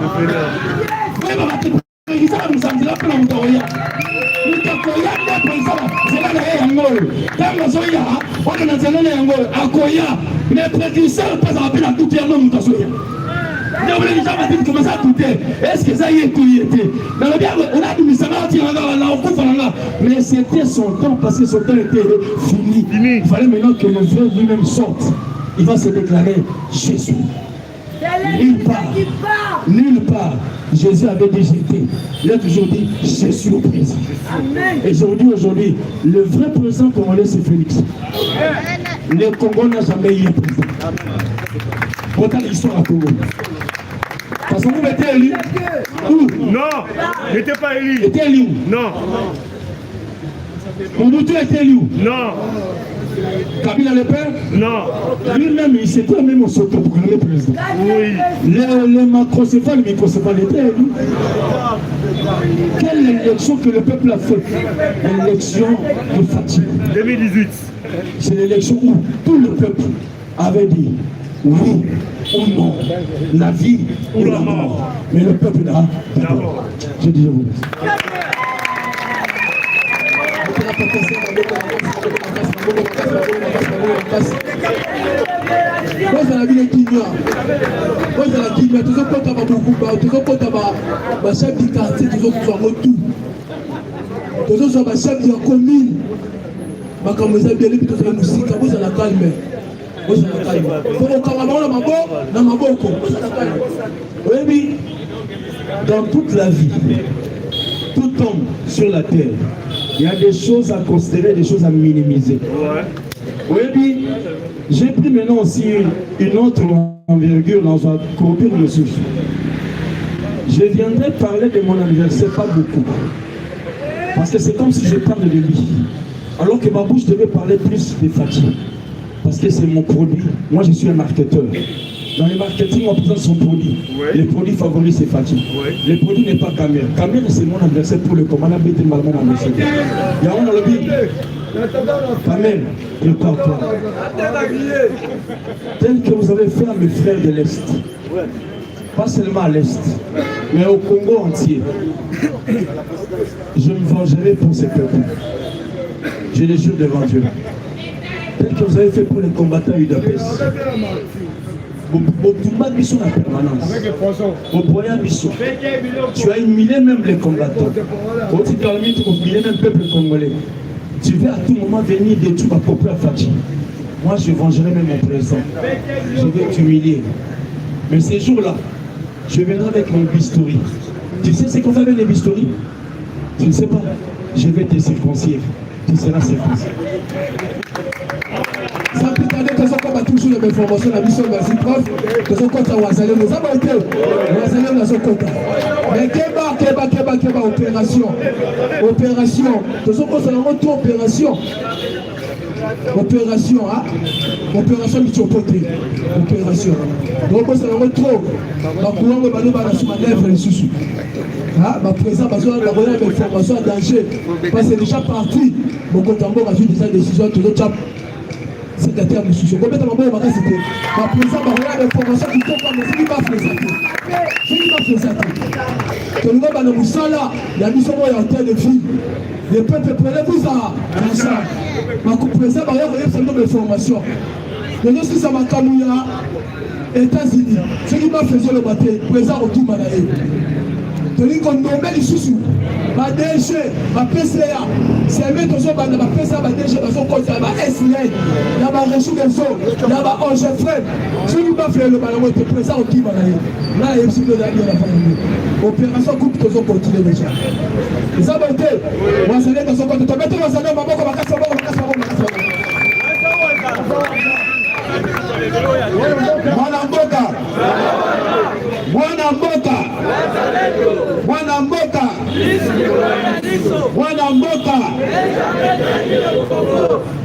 Les précurseurs peuvent appeler à tout terme. Commencer à douter. Est-ce que ça y est tout y était? Mais c'était son temps parce que son temps était fini. Il fallait maintenant que le vrai lui-même sorte. Il va se déclarer Jésus. Nulle part. Jésus avait déjà été. Il a toujours dit Jésus au présent. Et aujourd'hui, le vrai président congolais c'est Félix. Le Congo n'a jamais eu un président. Pourtant l'histoire à Congo. Parce que vous mettez élu où? Non, il n'était pas élu. Il était élu où? Non. Mobutu était élu où? Non. Kabila le père? Non. Lui-même, il s'était même au s'autoproclamé président. Oui. Les macrocéphales, les microcéphales étaient élus. Quelle élection que le peuple a fait? L'élection de Fatih. 2018. C'est l'élection où tout le peuple avait dit oui ou non, la vie ou la mort. Mais le peuple n'a pas d'abord. Je dis je vous laisse. ozala bino kinywa ozala kinywa tozokota babukuba tozokota bachef du quartier tozokufa yango tu tozozwa bachef ya commune makambo eza bien epi tozala mosika bozala calme okanga bango na maboko bozala calme oyebi dans toute la vie tout homme sur la terre il y a des choses à considérer, des choses à minimiser. Oui, puis j'ai pris maintenant aussi une autre envergure dans un cours de souffle. Je viendrai parler de mon anniversaire, pas beaucoup. Parce que c'est comme si je parle de lui. Alors que ma bouche devait parler plus de Fatih. Parce que c'est mon produit. Moi, je suis un marketeur. Dans le marketing, on présente son produit. Le produit favori, c'est Fatih. Le produit n'est pas Kamel. Kamel, c'est mon adversaire pour le commandant BT Malman ambassadeur. Il y a un lobby. Kamel, prépare-toi. Tel que vous avez fait à mes frères de l'Est. Pas seulement à l'Est, mais au Congo entier. Je me vengerai pour ces peuples. Je les jure devant Dieu. Tel que vous avez fait pour les combattants UDPS. Tu as humilié même les combattants. Tu as humilié même le peuple congolais. Tu veux à tout moment venir détruire ma propre Fatih. moi je vengerai même mon présent. Je vais t'humilier. Mais ces jours-là, je viendrai avec mon bistouri. Tu sais ce qu'on fait avec les bistouri? Tu ne sais pas. Je vais te circoncire. Tu seras circoncis. Sans plus tarder, nous avons toujours les informations. La mission, merci prof. Nous avons compté à Ouazalem. Nous avons été Ouazalem, nous avons compté. Mais Keba, opération. Opération. Nous avons compté à opération. Opération, hein? Opération Michopoté. Opération. Donc, c'est vraiment trop. Ma courant de ballon va la manœuvre les sous. Ah, ma présence, parce qu'on a une information à danger. Parce que c'est déjà parti. Mon Kotambo a fait déjà des décisions. Tout le temps, secrétaire de sous. Combien de temps on va c'était ma présence, ma information qui tombe comme c'est qui va présenter. C'est qui va présenter. Que nous avons dans Moussala, il y a mis son mot en terre de filles. Les peuples prélèvent ça. Ma présence, il y a un certain nombre d'informations. Le si ça m'a camouillé États-Unis. Ce qui m'a fait le matin, présent au tout malaye. Tandis qu'on nommait les sous-sous, ma DG, ma PCA, c'est un mec qui a ma PCA, ma DG, ma compte, ma SIN, il y a ma régie des eaux, il y a ma OG frère. Ce qui m'a fait le ballon était présent au tout malaye. Là, il y a aussi le dernier à la fin de l'année. Opération coupe que vous continuez déjà. Les abattés, moi, c'est dans son compte. Tu mets tout dans sa main, maman, comme un casse.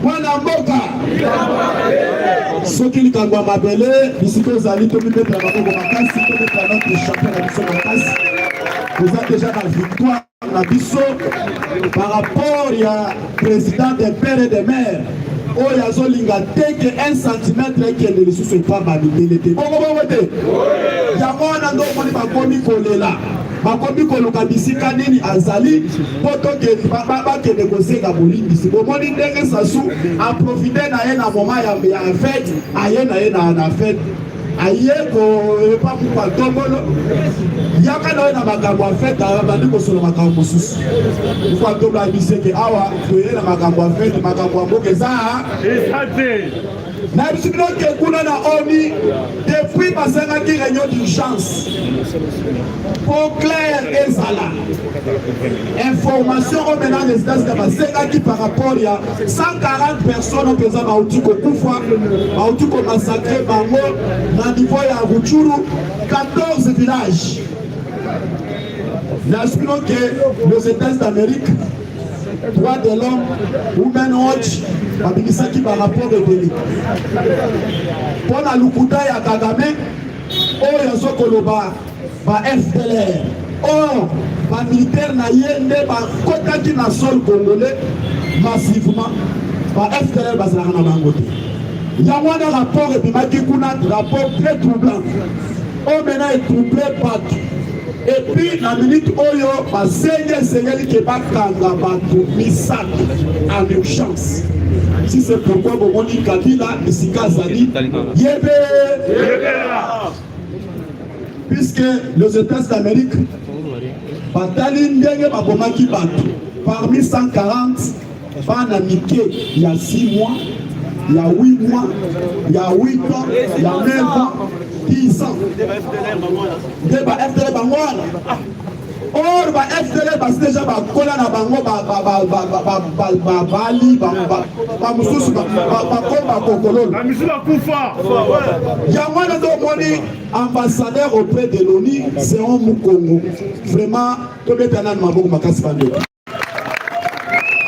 Mwana mboka soki likambo ya mabele bisika ozali tomibetela maboko makasi tometela notre champion na biso makasi toza déjà na victoire na biso par rapport ya président des pères et des mères oyo azolinga te ke 1 cm ekende lisusu epamba midele te bongo te yango wana ndo omoni bakomi kolela bakomi koluka bisika nini azali mpo tokende bakende kosenga bolimbisi bomoni ndenge sasu aprofite na ye na moma ya fete aye na ye na fete aye koyepa mukwa tombolo yaka na ye na makambo ya fete abandi kosola makambo mosusu mukwa tombolo abiseke awa toye na makambo ya fete makambo ya mboka eza na biso binoke kuna na ONU depuis basengaki réunion d'urgence pour clair ezala information au maintenant des États-Unis basengaki par rapport ya 140 personnes opeza bauti kokufa bauti komassacre bango na niveau ya Rutshuru 14 villages na sino que les États d'Amérique droit de l'homme Women Watch babikisaki ba rapport de délit pona lukuta ya Kagame oyo azokoloba ba FDLR or ba militaire na ye nde bakotaki na sol congolais massivement ba FDLR bazalaka na bango te yango wana rapport ebimaki kuna rapport très troublant oyo maintenant etrouble bato et puis la minute oyo basengeli ke bakanga bato misato en urgence. Si c'est pourquoi bomoni Kabila bisika azali yebe puisque les États d'Amérique batali ndenge babomaki bato parmi 140 bana mike il y a 6 mois, il y a 8 mois, il y a 8 ans, il y a 9 ans, 10 ans. Deba FDL bangwana. Or ba FDL bas déjà ba kola na bango ba bali ba mususu ba komba kokolo. La musique va kufa. Yamwana do moni ambassadeur auprès de l'ONU, c'est un Mukongo. Vraiment to betana na maboko makasi bande.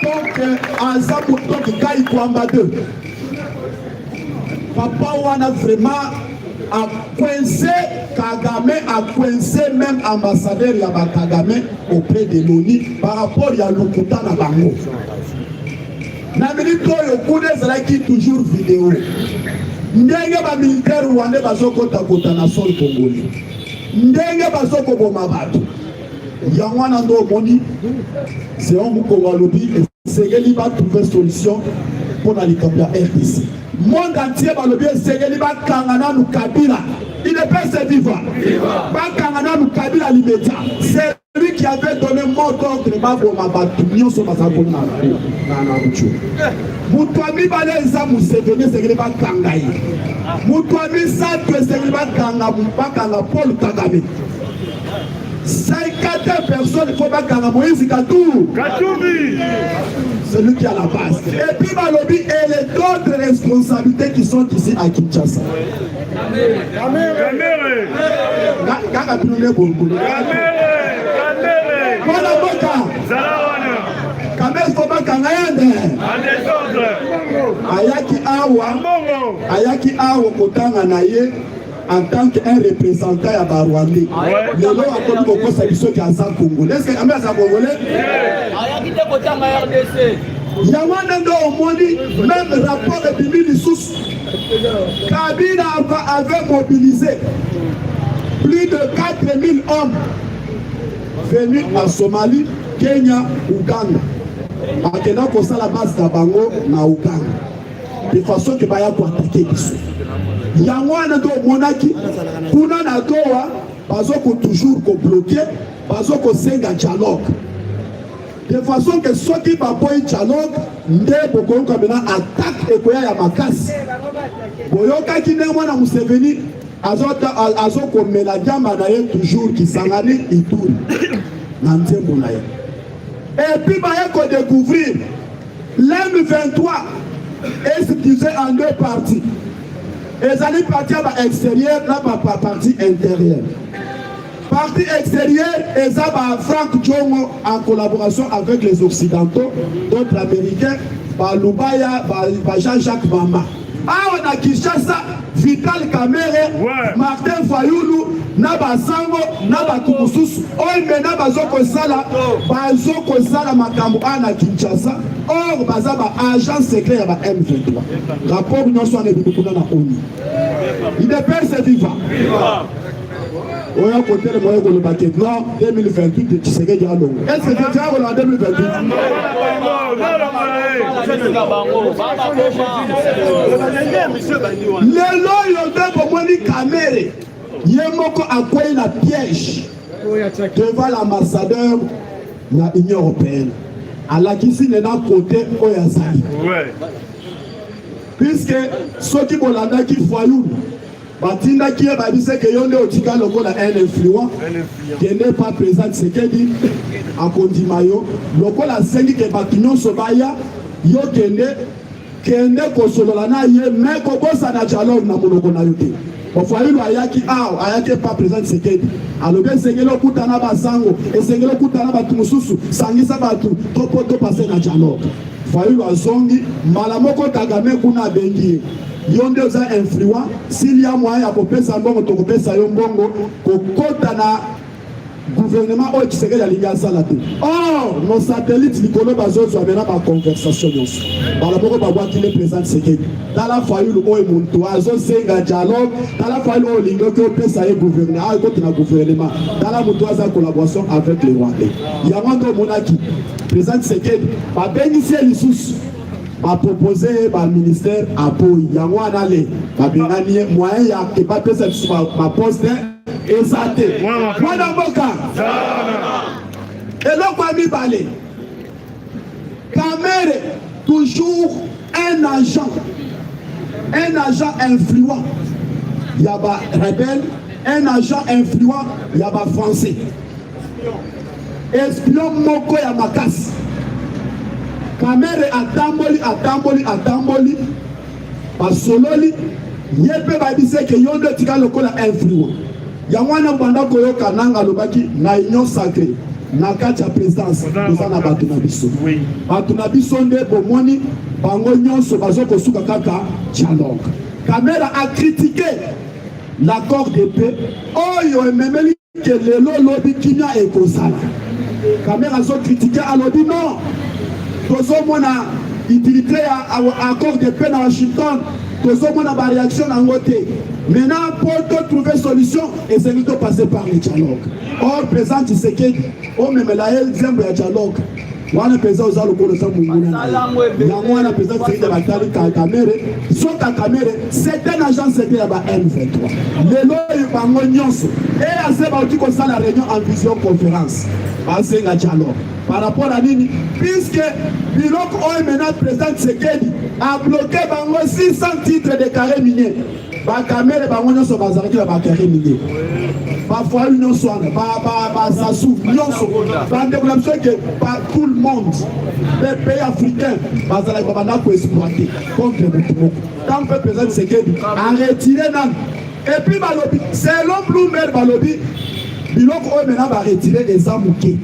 Donc ensemble donc kai kwamba 2. Papa wana vraiment a coincé Kagame, a coincé même ambassadeur Yaba Kagame auprès de l'ONU par rapport à Lukuta na bango. Na minute oyo kude zalaki toujours vidéo. Ndenge ba militaire rwandais bazokota kota na sol congolais. Ndenge bazokoboma bato. Yangwana ndo moni c'est un Mukongo lobby et segeli ba trouver solution pour la likambo ya RDC. Monde entier balobi esengeli bakangana nu Kabila. Il ne peut se vivre. Bakangana nu Kabila l'immédiat. C'est Lui qui avait donné mot d'ordre baboma batu nyonso bazakona na mucho. Mutu amibale eza Museveni ezengeli bakanga ye. Mutu amisatu ezengeli bakanga Paul Kagame. 54 personnes il faut bakanga Moïse Katumbi. C'est lui qui a la base. Et puis Balobi et les autres responsabilités qui sont ici à Kinshasa. Ayaki awa kotanga na ye en tant qu'un représentant ya Rwandais. Lelo akomi kokosa biso ki aza Congolais. Est-ce que Kamel aza Congolais? Ayaki te kotanga RDC. Yamana ndo omoni même rapport de Bimi Lisusu. Kabila avait mobilisé plus de 4000 hommes venus en Somalie, Kenya, Ouganda. Akenda kosa la base na bango na Ouganda. De façon que baya ko attaquer biso. Yamana ndo monaki kuna na toa bazo ko toujours ko bloquer, bazo ko senga dialogue. De façon que ceux qui baboy dialogue nde bokoyoka mena attaque ekoya ya makasi. Boyoka ki ne mwana Museveni azo komela diamba na ye toujours kisangani Ituri na nzembo na ye. Et puis baya ko découvrir l'M23 est divisé en deux parties. Ezali partie extérieure na partie intérieure. Partie extérieure, Ezaba Frank Djongo en collaboration avec les Occidentaux, d'autres Américains, Lubaya, Jean-Jacques Bamba. Ah, on a Kinshasa, Vital Kamerhe, Martin Fayoulou, Naba Sango, Naba Kumususu, Oime Naba Zoko Sala, Bazoko Sala Makambo Ana Kinshasa, or Bazaba agent secret à M23. Rapport nous soit nebukuna na ONU. Il est persévivant. Oya côté le moyen de baquet non 2028 de Tshisekedi à Longo. Est-ce que tu as en 2028? Le loyo de Bomoni Kamere Yemoko accueille la piège devant l'ambassadeur de l'Union européenne. Alors qu'ici n'est pas côté Oyazali. Puisque ceux qui vont là qui foyou Batinda qui est babise que yonde otika loko la un influent qui n'est pas présent Tshisekedi en Kondimayo loko la sengi que batinyon sobaya yo kende kosolola na ye mais ko bosa na dialogue na monoko na yote ofayilu ayaki pas présent Tshisekedi alobe sengelo kutana basango esengelo kutana batu mususu sangisa batu to passer na dialogue fayilu azongi malamoko Kagame kuna bengi yonde oza influent s'il y a moyen ya kopesa mbongo tokopesa yo mbongo kokota na gouvernement oyo Tshisekedi alingi asala te. Or nos satellites likolo bazozwa mena baconversation nyonso bala moko babwaki le président Tshisekedi tala Fayulu oyo muntu azosenga dialogue tala Fayulu oyo olingi oki opesa ye gouvernement ekoti na gouvernement tala mutu aza collaboration avec les Rwandais yango nde omonaki président Tshisekedi babengisi ye lisusu a proposé par le ministère à Boy. Yangwana le, babengani moyen ya keba pesa ma poste et ça te. Moi dans mon cas. Et là quoi mi balé. Kamere toujours un agent influent. Yaba rebelle, un agent influent, yaba français. Espion moko ya makasi. Kamere atamboli basololi yepe babise ke yondo tika lokola influent yangwana banda koyoka nanga lobaki na union sacrée na kati ya présidence eza na bato na biso nde bomoni bango nyonso bazokosuka kaka dialogue. Kamere a critiqué l'accord de paix oyo ememeli ke lelo lobi kimia ekosala. Kamere azo critiqué alobi non tozomona utilité à accord de paix à Washington, tozomona ba réaction en côté. Maintenant pour trouver solution et c'est nous de passer par le dialogue. Or présent Tshisekedi on même la deuxième dialogue. Wana pesa aux aloko de Samunguna. Yango wana pesa c'est de la Kamere, son Kamere, c'est un agent secret à M23. Le loyo bango nyonso et assez ba uti ko sala réunion en vision conférence. basenga dialogue par rapport à nini puisque biloko oyo maintenant président Tshisekedi a bloqué bango 600 titres de carré minier bakamere bango nyonso bazalaki na bacarré minier parfois nyonso wana basasu nyonso bandeko na biso ke par tout le monde les pays africains bazalaki babanda koexploiter contre motu moko tant que président Tshisekedi a retiré nani et puis balobi selon Bloomberg balobi biloko oyo maintenant baretire eza moke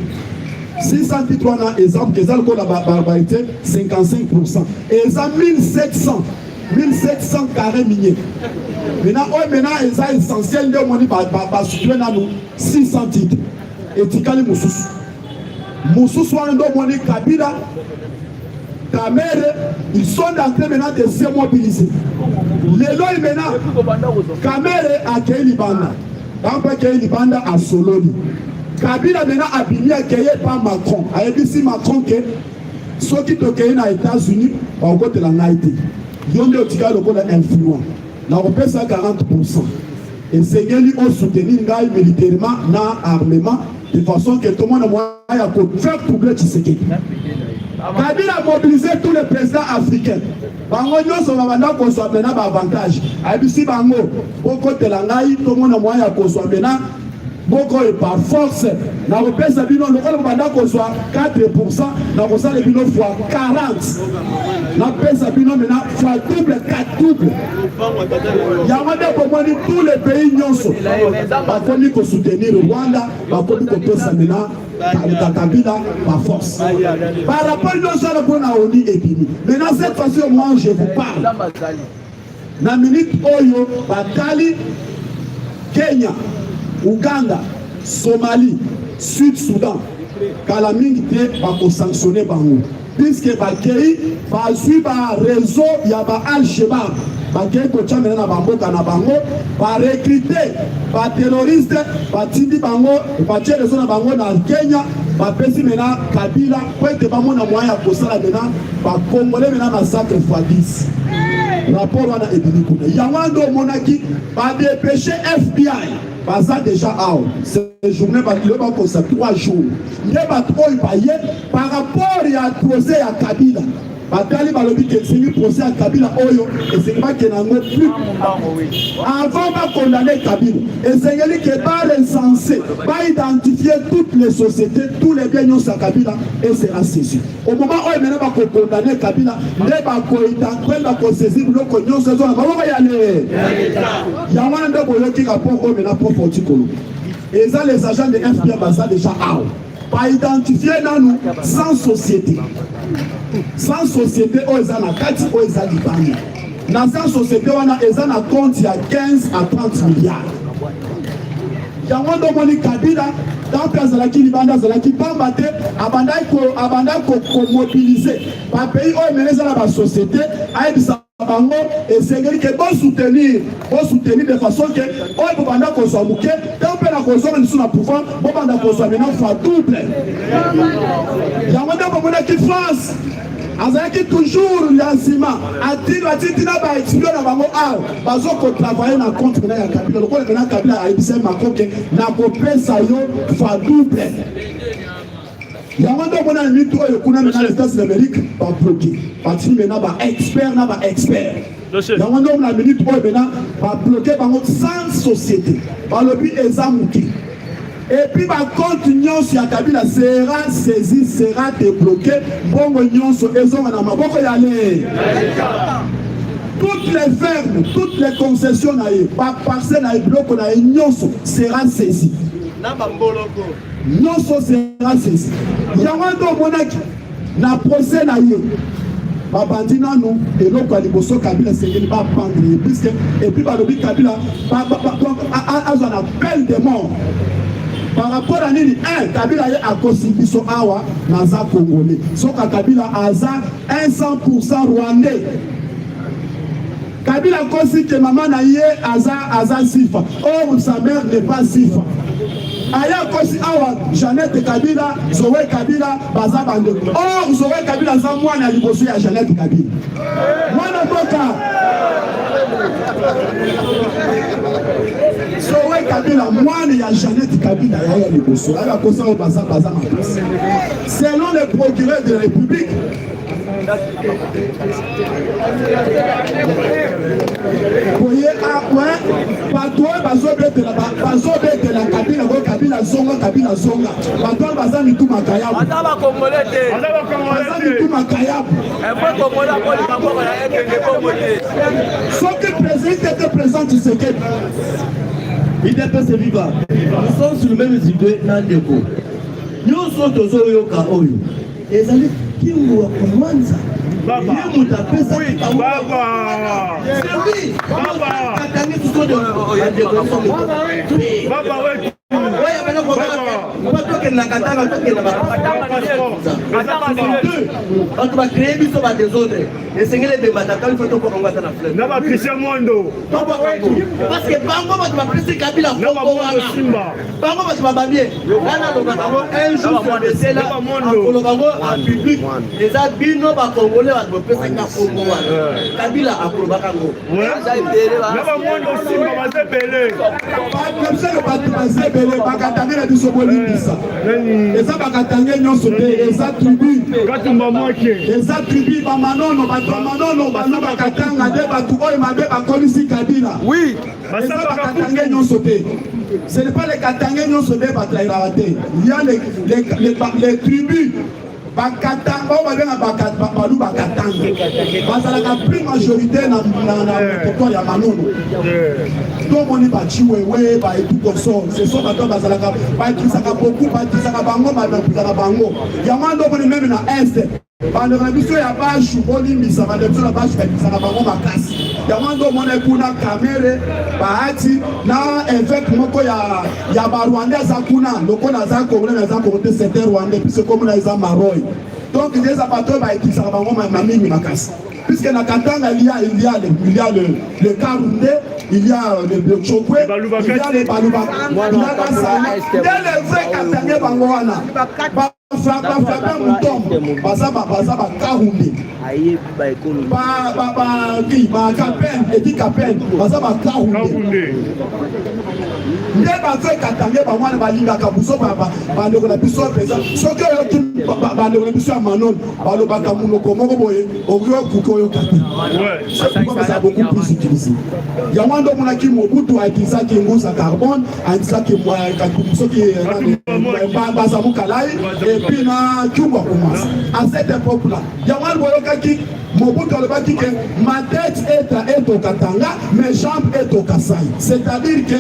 600 titres wana exemple eza lokola baite 55% eza 1700 carrés miniers maintenant oyo maintenant eza essentiel nde omoni basutue nanu 600 titres etikali mosusu wana nde omoni Kabila Kamere ils sont en train maintenant de se mobiliser lelo maintenant Kamere akei libanda Kampe akei libanda a Sololi Kabila maintenant abimi akeye par Macron ayebisi Macron ke soki tokei na États-Unis bakotela ngai te yo nde otika lokola influent na kopesa 40% esengeli osoutenir ngai militairement na armement de façon que tout le monde a faire troubler Tshisekedi. Kabila a mobilisé tous les présidents africains. Bango nyonso babanda kozwa maintenant ba avantage. Ayebisi bango boko telangai tout le monde a kozwa maintenant boko et par force na kopesa bino lokola babanda kozwa 4% na kosala bino fois 40. Na pesa bino maintenant fois double 4 double. Yamade komoni tous les pays nyonso bakomi ko soutenir Rwanda, bakomi ko pesa maintenant Kabila par force. Par rapport à la bonne Oni et Bini. Maintenant, cette fois-ci, moi, je vous parle. Na minute Oyo, Bakali, Kenya, Ouganda, Somalie, Sud-Soudan, Kalaming te bako sanctionner bango. Puisque Bakei, va suivre un réseau, il y a Al-Shabaab. Bakei kocha mena na bamboka na bango, va recruter, va terroriste, va tindi bango, va tirer les zones bango na Kenya, va pesi mena Kabila, pour que bango na moyen pour ça mena, va congolais mena massacre fois 10. Rapport wana ebili kuna. Yawando monaki, va dépêcher FBI. Baza déjà out. Cette journée va le ba kosa 3 jours. Ne ba trop payer par rapport à procès à Kabila. Batali balobi que c'est procès à Kabila Oyo et c'est pas qu'il n'en a plus. Avant de condamner Kabila, et c'est lui qui est censé pas identifier toutes les sociétés, tous les biens de Kabila et sera saisi. Au moment où il va condamner Kabila, il va saisir le cognon saison. Il y a un de qui rapporte au maintenant pour Forticolo. Et ça, les agents de FBI sont déjà out. Pas identifier dans nous sans société. Sans société, on est en Kati, on est en Liban. Dans cette société, on est en compte, il y a 15 à 30 milliards. Il y a un de Kabila, dans le Zalaki, Liban, Zalaki, Pambate, Abanda ko mobiliser. Par pays, on est dans la société, Bango et c'est que bon soutenir de façon que on peut pas qu'on soit bouquet tant que la cause on sous pouvoir bon banda qu'on soit maintenant fois double il y a un qui France azaki toujours l'anciment a-t-il na ba explorer na bango bazo ko travailler na contre na Kabila lokola na Kabila a ibisa makoke na ko pesa yo fois double. Il y a un moment où on a les États d'Amérique pas bloqué. Parce que maintenant, expert, n'a pas expert. Il y a un moment où on a pas bloqué par notre sans société. Par le but examouki. Et puis, par contre, l'union sur Kabila sera saisi, sera débloqué. Bon, l'union sur les hommes, on a beaucoup y aller. Toutes les fermes, toutes les concessions, par parcelle, l'union sera saisie. Non, ça sera ceci. Il y a un don monaki. Na procès na ye. Babandi na nous et l'autre à l'Iboso Kabila c'est qu'il va prendre puisque et puis balobi Kabila a un appel de mort. Par rapport à nini Kabila ye a constitution awa naza congolais. Son Kabila aza 100% rwandais. Kabila consi que maman na ye aza sifa. Or sa mère n'est pas sifa. Aya kosi awa Jeannette Kabila, Zoé Kabila, baza bande. Or Zoé Kabila za mwana liboso ya Jeannette Kabila. Mwana toka. Zoé Kabila, moi, il y a Jeannette Kabila, il y a les Bosso, il y a Kosa au Baza, selon le procureur de la République, vous voyez, Patois, de la Kabila Zonga, Patois, Baza, Mitou Makayab. Sauf que le président était présent, tu sais que. Il n'est pas vivant. Nous sommes sur le même idée dans le déco. Nous sommes tous au Kaoyo. Et ça dit, qui nous recommande ça? Baba. Oui, Baba. Oui, Baba. Eza bakatange nyonso te, eza tribu bamanono bano bakatanga nde batu oyo mabe bakolisi Kabila. Oui, eza bakatange nyonso te. Ce n'est pas les katange nyonso te batrairaka te. Il y a les tribus bakatanga oyo babenga balu bakatanga bazalaka plus majorité na territoire ya manono. Tomoni bachiwewe baetukoso seso bato bazalaka baetisaka beaucoup baetisaka bango baetisaka bango yango ndomoni meme na este bandeko na biso ya bashu bolimbisa bandeko biso na bashu baetisaka bango makasi yango ndomoni kuna kamere baati na évêque moko ya barwandais aza kuna lokola aza congolais na aza congolais c'était rwandais puisque komona eza maroy donc eza bato baetisaka bango mamingi makasi. Puisque dans Katanga, il y a le Karunde, il y a le Chokwe, il y a le Baluba, il y a le vrai Katanga Bangoana. Bafaba Moutom, Bazaba Karunde. Ba Kapen, Edi Kapen, Bazaba Karunde. Nde bafe Katanga Bangoana balingaka buso bandeko na biso pesa. Soki oyoki bandeko na biso ya Manon, balobaka munoko moko boye, oyo kuko c'est pourquoi ça a beaucoup plus utilisé. Yamando Monaki Mobutu a dit ça qui est à carbone, a dit ça qui est Basamou Kalai, et puis na Cuba commence. À cette époque-là, Yamando Monaki Mobutu a dit que ma tête est au Katanga, mes jambes est au Kasaï. C'est-à-dire que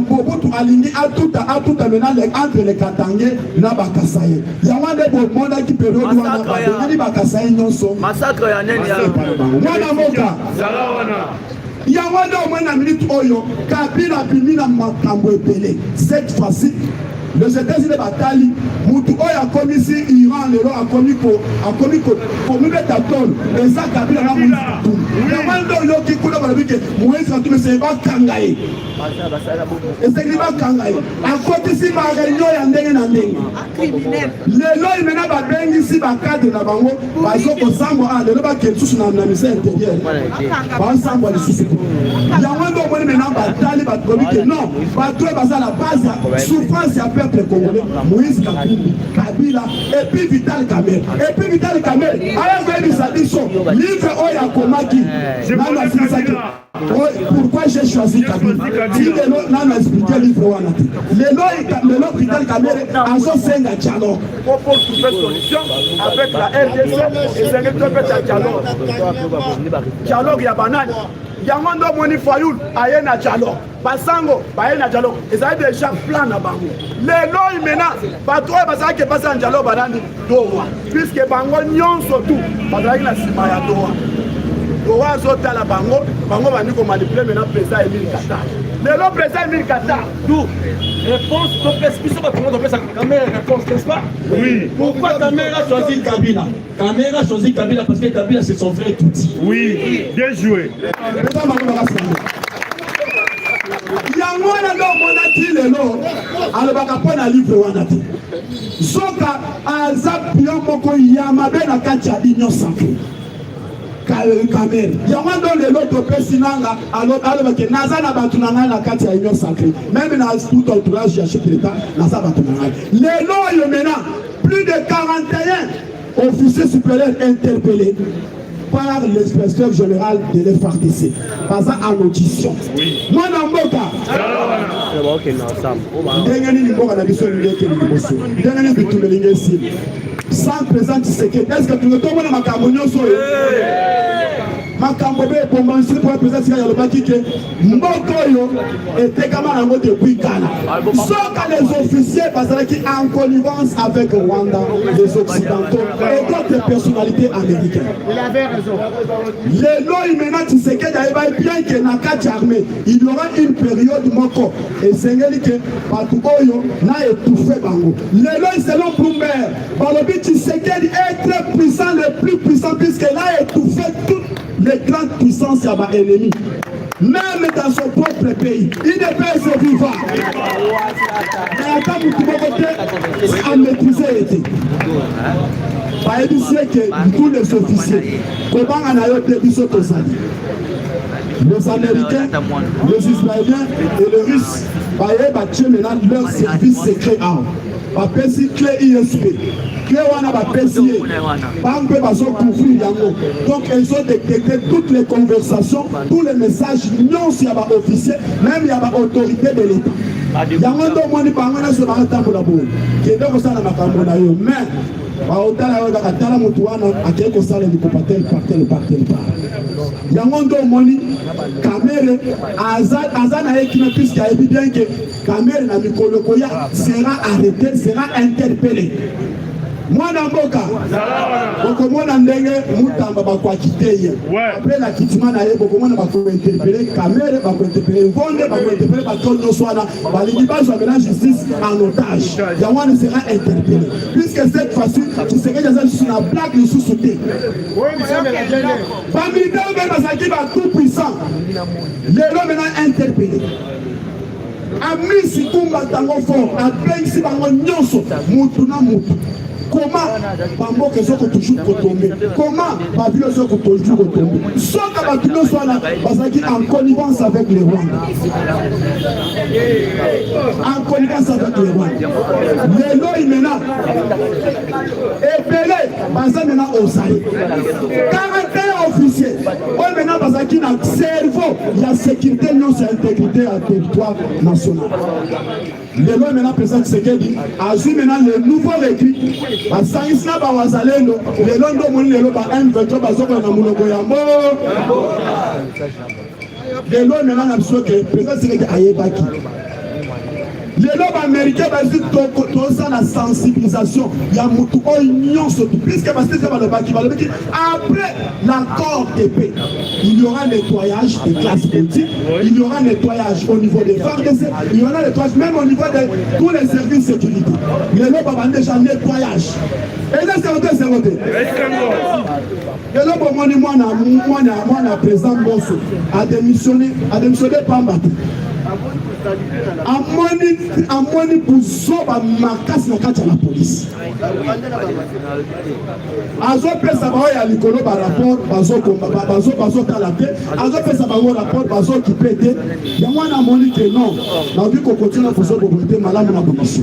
Mobutu alingi atuta maintenant entre les Katangais na Bakasaye. Yamande Bomonda qui période wana ba Bakasaye nyonso. Massacre ya neni ya. Wana moka. Yamande omena minute oyo Kabila bimina makambo epele. Cette fois-ci les États-Unis batali mutu oyo akomisi Iran lelo akomi mettre tol eza Kabila na mutu. Yamande oyo kikuna balabike Moïse atumese ba kangaye. Kangaye akotisi ba réunion ya ndenge na ndenge. Lelo imena ba bengisi ba cadre na bango bazoko sambo lelo ba ketusu na ministère intérieur. Ba sambo le susu. Yamando moni mena batali batobike non, bato baza la base souffrance ya peuple congolais. Moïse Kabila et puis Vital Kamerhe. Et puis Vital Kamerhe alors que ça dit son livre oya komaki. Pourquoi j'ai choisi Kabila? Si le nom n'a expliqué le livre wana. Le nom Vital Kamerhe a son senga dialogue. Pour trouver solution avec la RDC et c'est le truc de dialogue. Dialogue ya banane. Yamando moni Fayoul aye na dialogue. Basango baye na dialogue. Ils avaient déjà plan na bango. Les noms maintenant bato bazaki ke pasa en dialogue banani dowa. Puisque bango nyonso tout bazaki na sima ya dowa. Dowa zota la bango bandi ko manipuler maintenant président Emile Katar. Le président Emile Katar d'où réponse to prescription ba comment on fait ça Kamera réponse n'est-ce pas? Oui. Pourquoi Kamera a choisi Kabila? Kamera a choisi Kabila parce que Kabila c'est son frère Tutsi. Oui, bien joué. Yango na ndo monaki lelo alobaka pona livre wana te. Soka aza pion moko ya mabe na kati ya union sacrée. Camer. Yango dans les lots de Pessinanga, alors que Nazana Batunanga la carte à Union Sacrée. Même dans tout entourage, j'achète l'État, Nazana Batunanga. Les lots, maintenant, plus de 41 officiers supérieurs interpellés par l'inspecteur général de l'FRDC. Pas ça en audition. Moi, dans mon cas, sans présent Tshisekedi, est-ce que tu ne tombes dans ma camonio? Makambobe pour manger pour présenter le baki que Mbokoyo était comme un mot de Bouikana. Sauf que les officiers parce qu'ils en connivence avec Rwanda, les Occidentaux et d'autres personnalités américaines. Il avait raison. Les lois maintenant Tshisekedi avait bien que na quatre armées, il y aura une période moko et c'est que Batukoyo n'a étouffé Bango. Les lois selon Bloomberg, Balobi Tshisekedi est très puissant, le plus puissant puisqu'il a étouffé toutes les grandes puissances à ma ennemi. Même dans son propre pays, il ne peut se vivre. Mais attends, vous à maîtriser l'été. Par exemple, que tous les officiers, comment on a eu des bisous aux alliés. Les Américains, les Israéliens et les Russes, maintenant leur service secret. Bapesi clé ISP, clé wana bapesi banque bazo couvrir yango. Donc ils ont détecté toutes les conversations, tous les messages non si yaba officier, même yaba autorité de l'État. Yango ndo moni bango na se ba tambola bo. Kende ko sala makambo na yo, mais ba otala yo ka tala mutu wana akeye ko sala ni kopatel partel. Yango ndo moni Camer azana ekina puisque a bien que Camer na mikolo koya sera arrêté, sera interpellé. Moi dans Boka, beaucoup moins ndenge mutamba bakwa kiteye. Après la kitima na ye beaucoup moins bakwa interpellé, Camer bakwa interpellé, Vonde bakwa interpellé, bakwa swana, balingi bazo la justice en otage. Yawan sera interpellé. Puisque cette fois-ci, tu serais dans une blague de sous-sauté. Parmi les deux, tout puissant. Les hommes maintenant interpellés. Ami si kumba tango fort, a bensi bango nyonso, mutu na mutu. Comment Bambo que sont toujours tomber? Comment Babylone sont toujours tomber? Soit que Babylone soit là, parce qu'ils en connivence avec les Rwandais. En connivence avec les Rwandais. Les lois maintenant, épelés, parce que maintenant au Sahel. 41 officiers. On maintenant parce qu'ils ont cerveau, la sécurité non c'est intégrité à territoire national. Les lois maintenant présentent ce qu'elle dit. Azui maintenant le nouveau récrit. Basaisna ba wazalendo le londo moni le ba M23 bazoko na muloko ya mo le lo mena na biso ke président c'est que ayebaki les lobes américains basent tout ça la sensibilisation il y a mutu union surtout puisque parce que ça va le baki après l'accord de paix il y aura nettoyage des classes politiques il y aura nettoyage au niveau des FARDC il y aura nettoyage même au niveau de tous les services de sécurité les lobes vont déjà nettoyage et là c'est voté les lobes moi na président Bosso a démissionné Pambati amoni buzoba makasi na kati ya police azopesa bao ya likolo ba rapport bazotala te azopesa bango rapport bazokipe te yango wana amoni ke non naoki kokontina kozoboboye te malamu na bomisu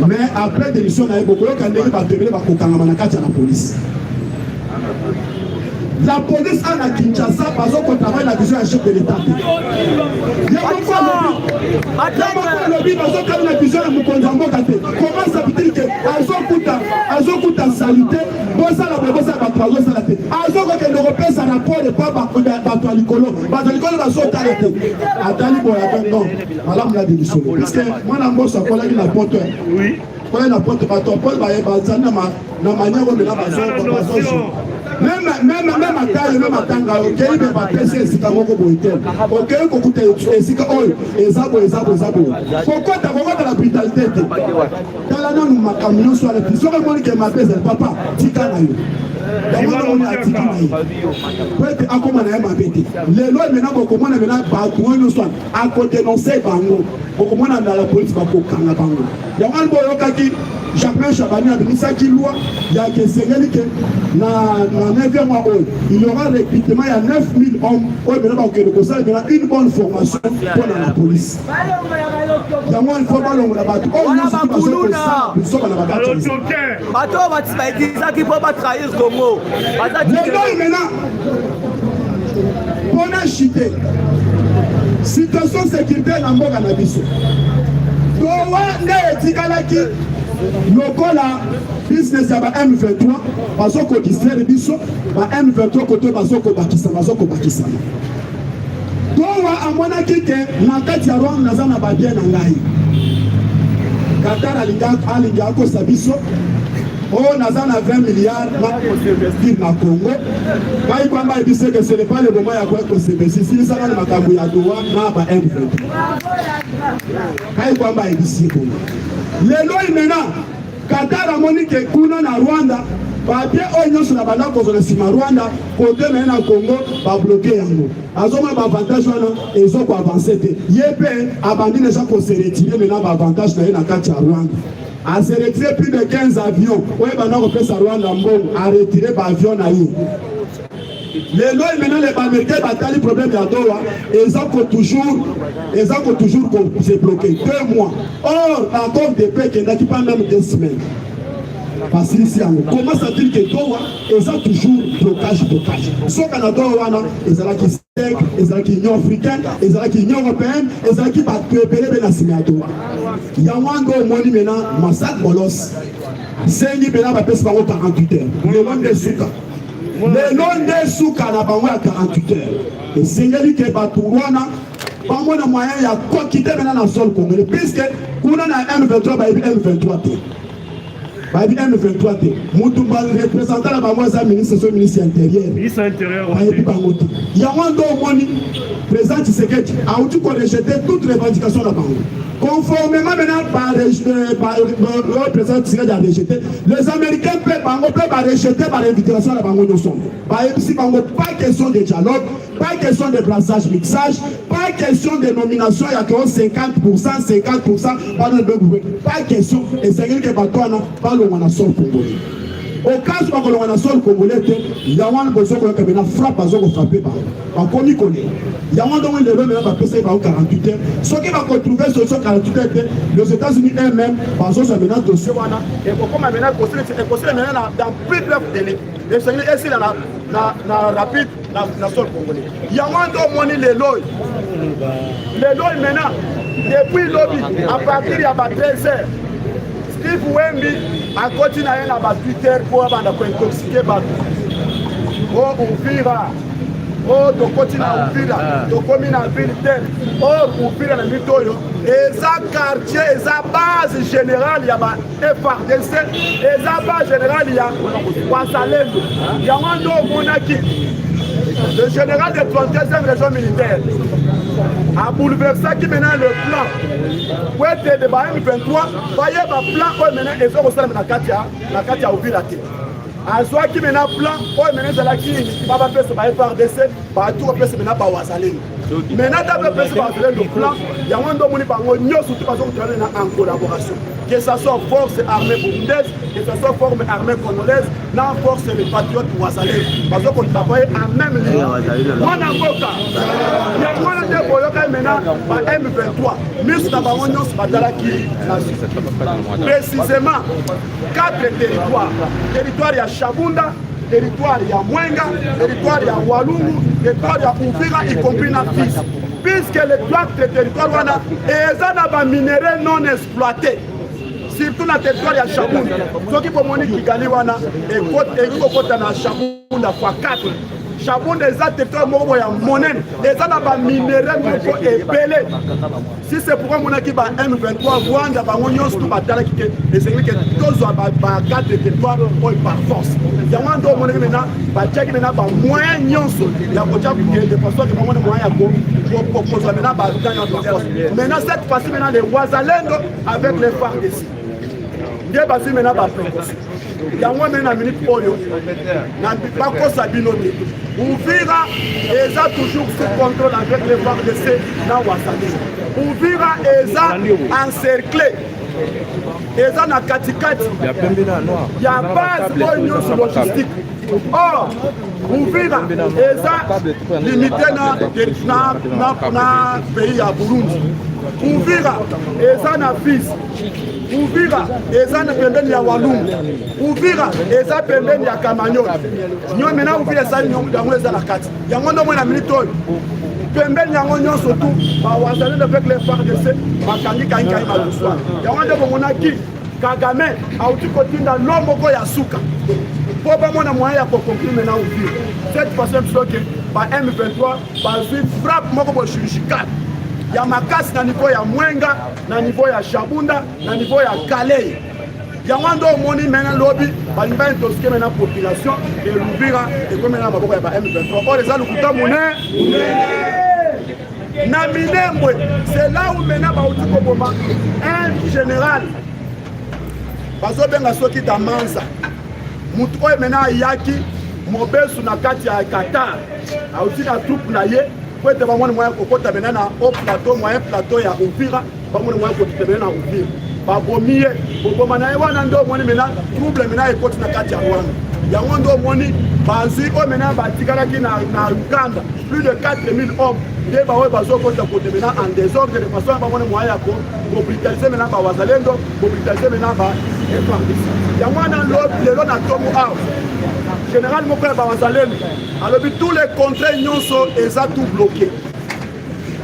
mais après démission na ye bokoyoka ndenge batebele bakokangama na kati ya la police. La police en a Kinshasa parce qu'on travaille la vision à chef de l'État. Il y a beaucoup de lobby parce qu'on travaille la vision à Moukonzambo Kate. Comment ça veut dire que Azokuta salité, Bossa la Bossa Batrazo Salate. Azoko que l'Européen ça rapport de pas Batoalikolo. Batoalikolo va sauter arrêté. Atali Boya non. Madame la démission. Parce que moi la bosse a collé la porte. Oui. Quand la porte bateau Paul va y bazana na manière de la bazo. Même à taille, même à tanga, ok, il va passer ici comme au boitel. Ok, écoutez, ici comme eux, ezabo. Pourquoi t'as vraiment de la brutalité? Dans la non, ma camion soit la plus. Sur le monde qui m'a fait, papa, tika na yo. D'abord, on a tika na yo. Peut-être à comment on a m'appelé. Les lois maintenant, beaucoup moins maintenant, bah, nous sommes à côté dénoncer bango. Beaucoup moins dans la police, bah, pour kanga bango. Y'a un boy qui Jacquemin Chabani a mis ça qui loi, il y a que c'est na 9e mois, il y aura recrutement, il y a 9000 hommes, il y a une bonne formation pour la police. Il y a moins de fois on a battu. On a chité. Situation sécuritaire dans mon cannabis. Lokola business ya ba M23 bazoko distraire biso ba M23 côté bazoko bakisa towa amona kike na kati ya Rwanda naza na babie na ngai Qatar alinga ko sabiso o naza na 20 milliards na Congo bai kwamba ibise que ce n'est pas le moment ya kwa ko sebesi si sana na makambo ya doa na ba M23 bai kwamba ibise ko lelo imena Qatar amoni ke kuna na Rwanda babie onyo sur la banda ko zo sima Rwanda côté na Congo ba bloquer yango azoma ba avantage wana ezo ko avancer te yepe abandi déjà ko se retirer maintenant ba avantage na kati ya Rwanda a se retirer plus de 15 avions ouais bana ko pesa Rwanda mbongo a retirer ba avion na yi lelo maintenant les Américains batali problème ya doa ezako toujours ko se bloquer 2 mois or encore des pays qui n'ont pas même 2 semaines. Parce que comment ça dit que doa ezako toujours blocage. So Canada wana ezalaki SEC, ezalaki Union africaine, ezalaki Union européenne, ezalaki ba pepele na sima doa. Ya wango moni maintenant massacre bolos. Sengi bena ba pesa bango 48 heures. Le monde de suka. Le nom de Souka na bango à 48 heures. Et Seigneur qui est Batouana, pas moins de moyen, il y a quoi quitter maintenant dans le sol congolais. Puisque, on a un M23, bah, M23. Bah, M23. Moutoumba, représentant la bango, c'est le ministre intérieur. Ministre intérieur. Il y a un don moni, président Tshisekedi, a où tu peux rejeter toutes les revendications de la bango. Conformément maintenant par le président Tshisekedi a rejeté, les Américains peuvent rejeter par l'invitation à la bango Nyonson. Pas question de dialogue, pas question de brassage, mixage, pas question de nomination, il y a que 50%, pas question, et c'est que Batouana, pas le Wanasol congolais. Au cas où on a un sol congolais, il y a un besoin qu'on a frappé par comme il connaît. Il y a un moment où les gens va passer par 48 heures. Ce qui va retrouver sur 48 heures, les États-Unis eux-mêmes, par exemple, ça maintenant dossier et pourquoi maintenant dans plus bref délai. Les États-Unis ici na rapide na sol congolais. Il y a un moment où les lois maintenant depuis lobby à partir de 13 heures. Steve Wemby a continué à Twitter pour intoxiquer Batou. Oh, Ouvira. Oh, tu continues à Ouvira. Tu communes à Ville. Oh, Ouvira, le Mitoyo. Et ça, quartier, et ça, base générale, il y a FRDC. Et ça, base générale, il y a Ouassalendo. Il y a un autre monarchie. Le général de 33e région militaire a bouleversé qui maintenant le plan. Où était de M23, voyez le plan où maintenant ils ont reçu la Katia au Vilate. A soit qui maintenant plan où maintenant c'est là qui va faire ce FRDC, va tout faire ce maintenant par Ouassalendo. Maintenant d'après le plan, il y a un homme qui va surtout parce qu'on travaille en collaboration. Que ce soit force armée burundaise, que ce soit force armée congolaise, non force les patriotes Ouassalendo. Parce qu'on travaille en même ligne. Moi, dans le cas, il y a moins de boyoka maintenant par M23. Mais ce n'est pas précisément 4 territoires. Territoire il y a Chabunda, territoire il y a Mwenga, territoire il y a Walungu, territoire il y a Ouvira, y compris la Fils. Puisque les 4 territoires, ils ont des minéraux non exploités. Surtout dans le territoire il y a Chabunda. Ce qui peut monter Kigali wana et côté na Chabunda fois 4. Chabunda est un territoire moko ya monene. Ils ont des minéraux moko épelés. Si c'est pourquoi mon équipe a M23 Rwanda bango nyonso tout batala qui et c'est que tous ba 4 territoires par force. Il y a un monde maintenant ba check maintenant ba moyen nyonso ya kocha de façon que mon moyen pour maintenant ba force. Maintenant cette fois-ci maintenant les Ouassalendo avec les FARDC. Ndiye basi maintenant ba précaution. Il y a moins maintenant minute oyo na pas ko sabino te. Ouvira eza toujours sous contrôle avec les FARDC na Ouassalendo. Ouvira eza encerclé eza na katikati ya base oyo nyonso logistique. Or Uvira eza limité na pays ya Burundi. Uvira eza na Fizi. Uvira eza na pembeni ya Walungu. Uvira eza pembeni ya Kamanyola. Nyo mena Uvira eza yango eza na kati. Yango ndo mwana minute oyo. Pembeni yango nyonso tu bawazalendo avec les FARDC bakangi maluswa. Yango ndo bomonaki Kagame auti kotinda lomoko ya suka. Po bamona moyen ya koconclure na Uvira. Cette façon que ba M23 bazwi frappe moko bo chirurgical. Ya makasi na niveau ya Mwenga, na niveau ya Shabunda, na niveau ya Calais. Yango ndo omoni mena lobby balimba intoxiquer mena population et Uvira et comme na maboko ya ba M23. Or eza lukuta monnaie. Na Minembwe, c'est là où mena ba uti ko boma un général. Bazo benga soki ta manza. Mutu oyo mena yaki mobesu na kati ya Qatar. Auti na troupe na ye. Pour être vraiment moyen kokota benana au plateau moyen plateau ya Uvira pas mon moyen kokota benana Uvira ba bomie boboma na wana ndo moni mena trouble mena ekoti na kati ya Rwanda yango ndo moni bazui o mena batikala ki na Uganda plus de 4000 hommes de ba we bazo kota kote mena en désordre de façon ba moni moyen ko brutaliser mena ba wazalendo brutaliser mena ba FARDC yango na lelo na tomu out général moko ba wazalendo alors tous les contrées nyonso eza tout bloqué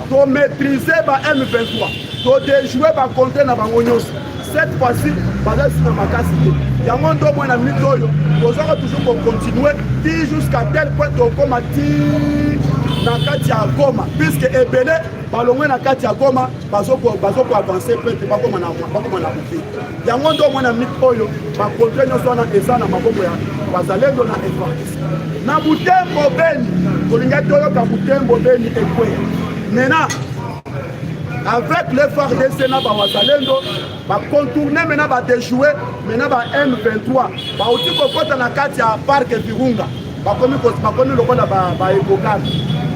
to maîtriser ba M23 to déjouer ba contrées na bango nyonso cette fois-ci baza sina makasi te yango ndo mwana minute oyo tozaka toujours ko continuer ti jusqu'à tel point to koma ti na kati ya Goma puisque ebele balongwe na kati ya Goma bazo ko avancer peut-être ba koma na Uvira yango ndo mwana minute oyo ba contrées nyonso na eza na maboko ya bazalendo na FARDC na Butembo Beni tolinga toyoka Butembo Beni ekwe maintenant avec les FARDC na bazalendo ba contourner maintenant ba déjouer maintenant ba M23 ba uti kokota na kati ya parc Virunga ba komi lokola ba ekokana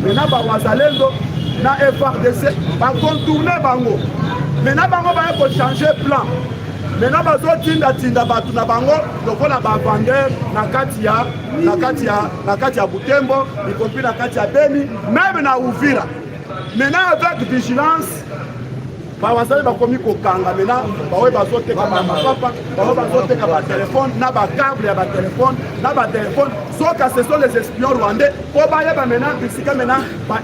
maintenant ba bazalendo na FARDC ba contourner bango maintenant bango ba ko changer plan maintenant bazo tinda batu na bango lokola ba vendeur na kati ya Butembo y compris na kati ya Beni même na Uvira maintenant avec vigilance ba wazali ba komi ko kanga maintenant ba we bazo teka ba papa ba we bazo teka ba téléphone na ba câble ya ba téléphone soka ce sont les espions rwandais po ba yeba maintenant bisika maintenant ba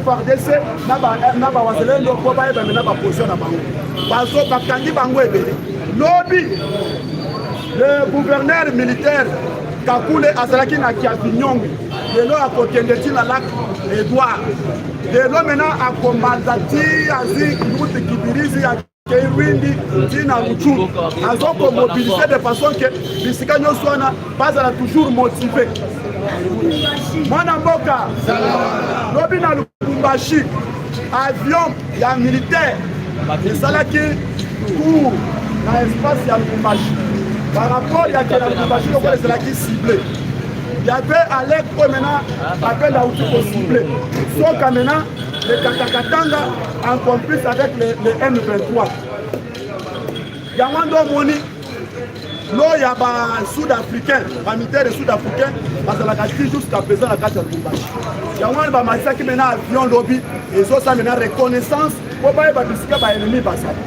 FARDC na ba wazalendo po ba yeba maintenant ba position na bango bazo bakangi bango ebele lobby le gouverneur militaire Kakule azalaki na Kiavinyongi lelo akokende ti na lac Edouard lelo maintenant akombanza ti azi kuti kibirizi ya Kewindi ti na Ruchuru azoko mobiliser de façon que bisika nyonso wana bazala toujours motivé mwana mboka lobi na Lubumbashi avion ya militaire esalaki tour na espace ya Lubumbashi par rapport à la Lubumbashi lokola ezalaki ciblé il y avait Alec maintenant appel à outil pour cibler sauf que maintenant le Katakatanga en complice avec le M23 yango ndo moni lo ya ba sud-africain ba militaire sud-africain bazalaka ti jusqu'à présent la kati ya Lubumbashi yango ba masaki maintenant avion lobby ezosa maintenant reconnaissance po bayeba bisika ba ennemi basali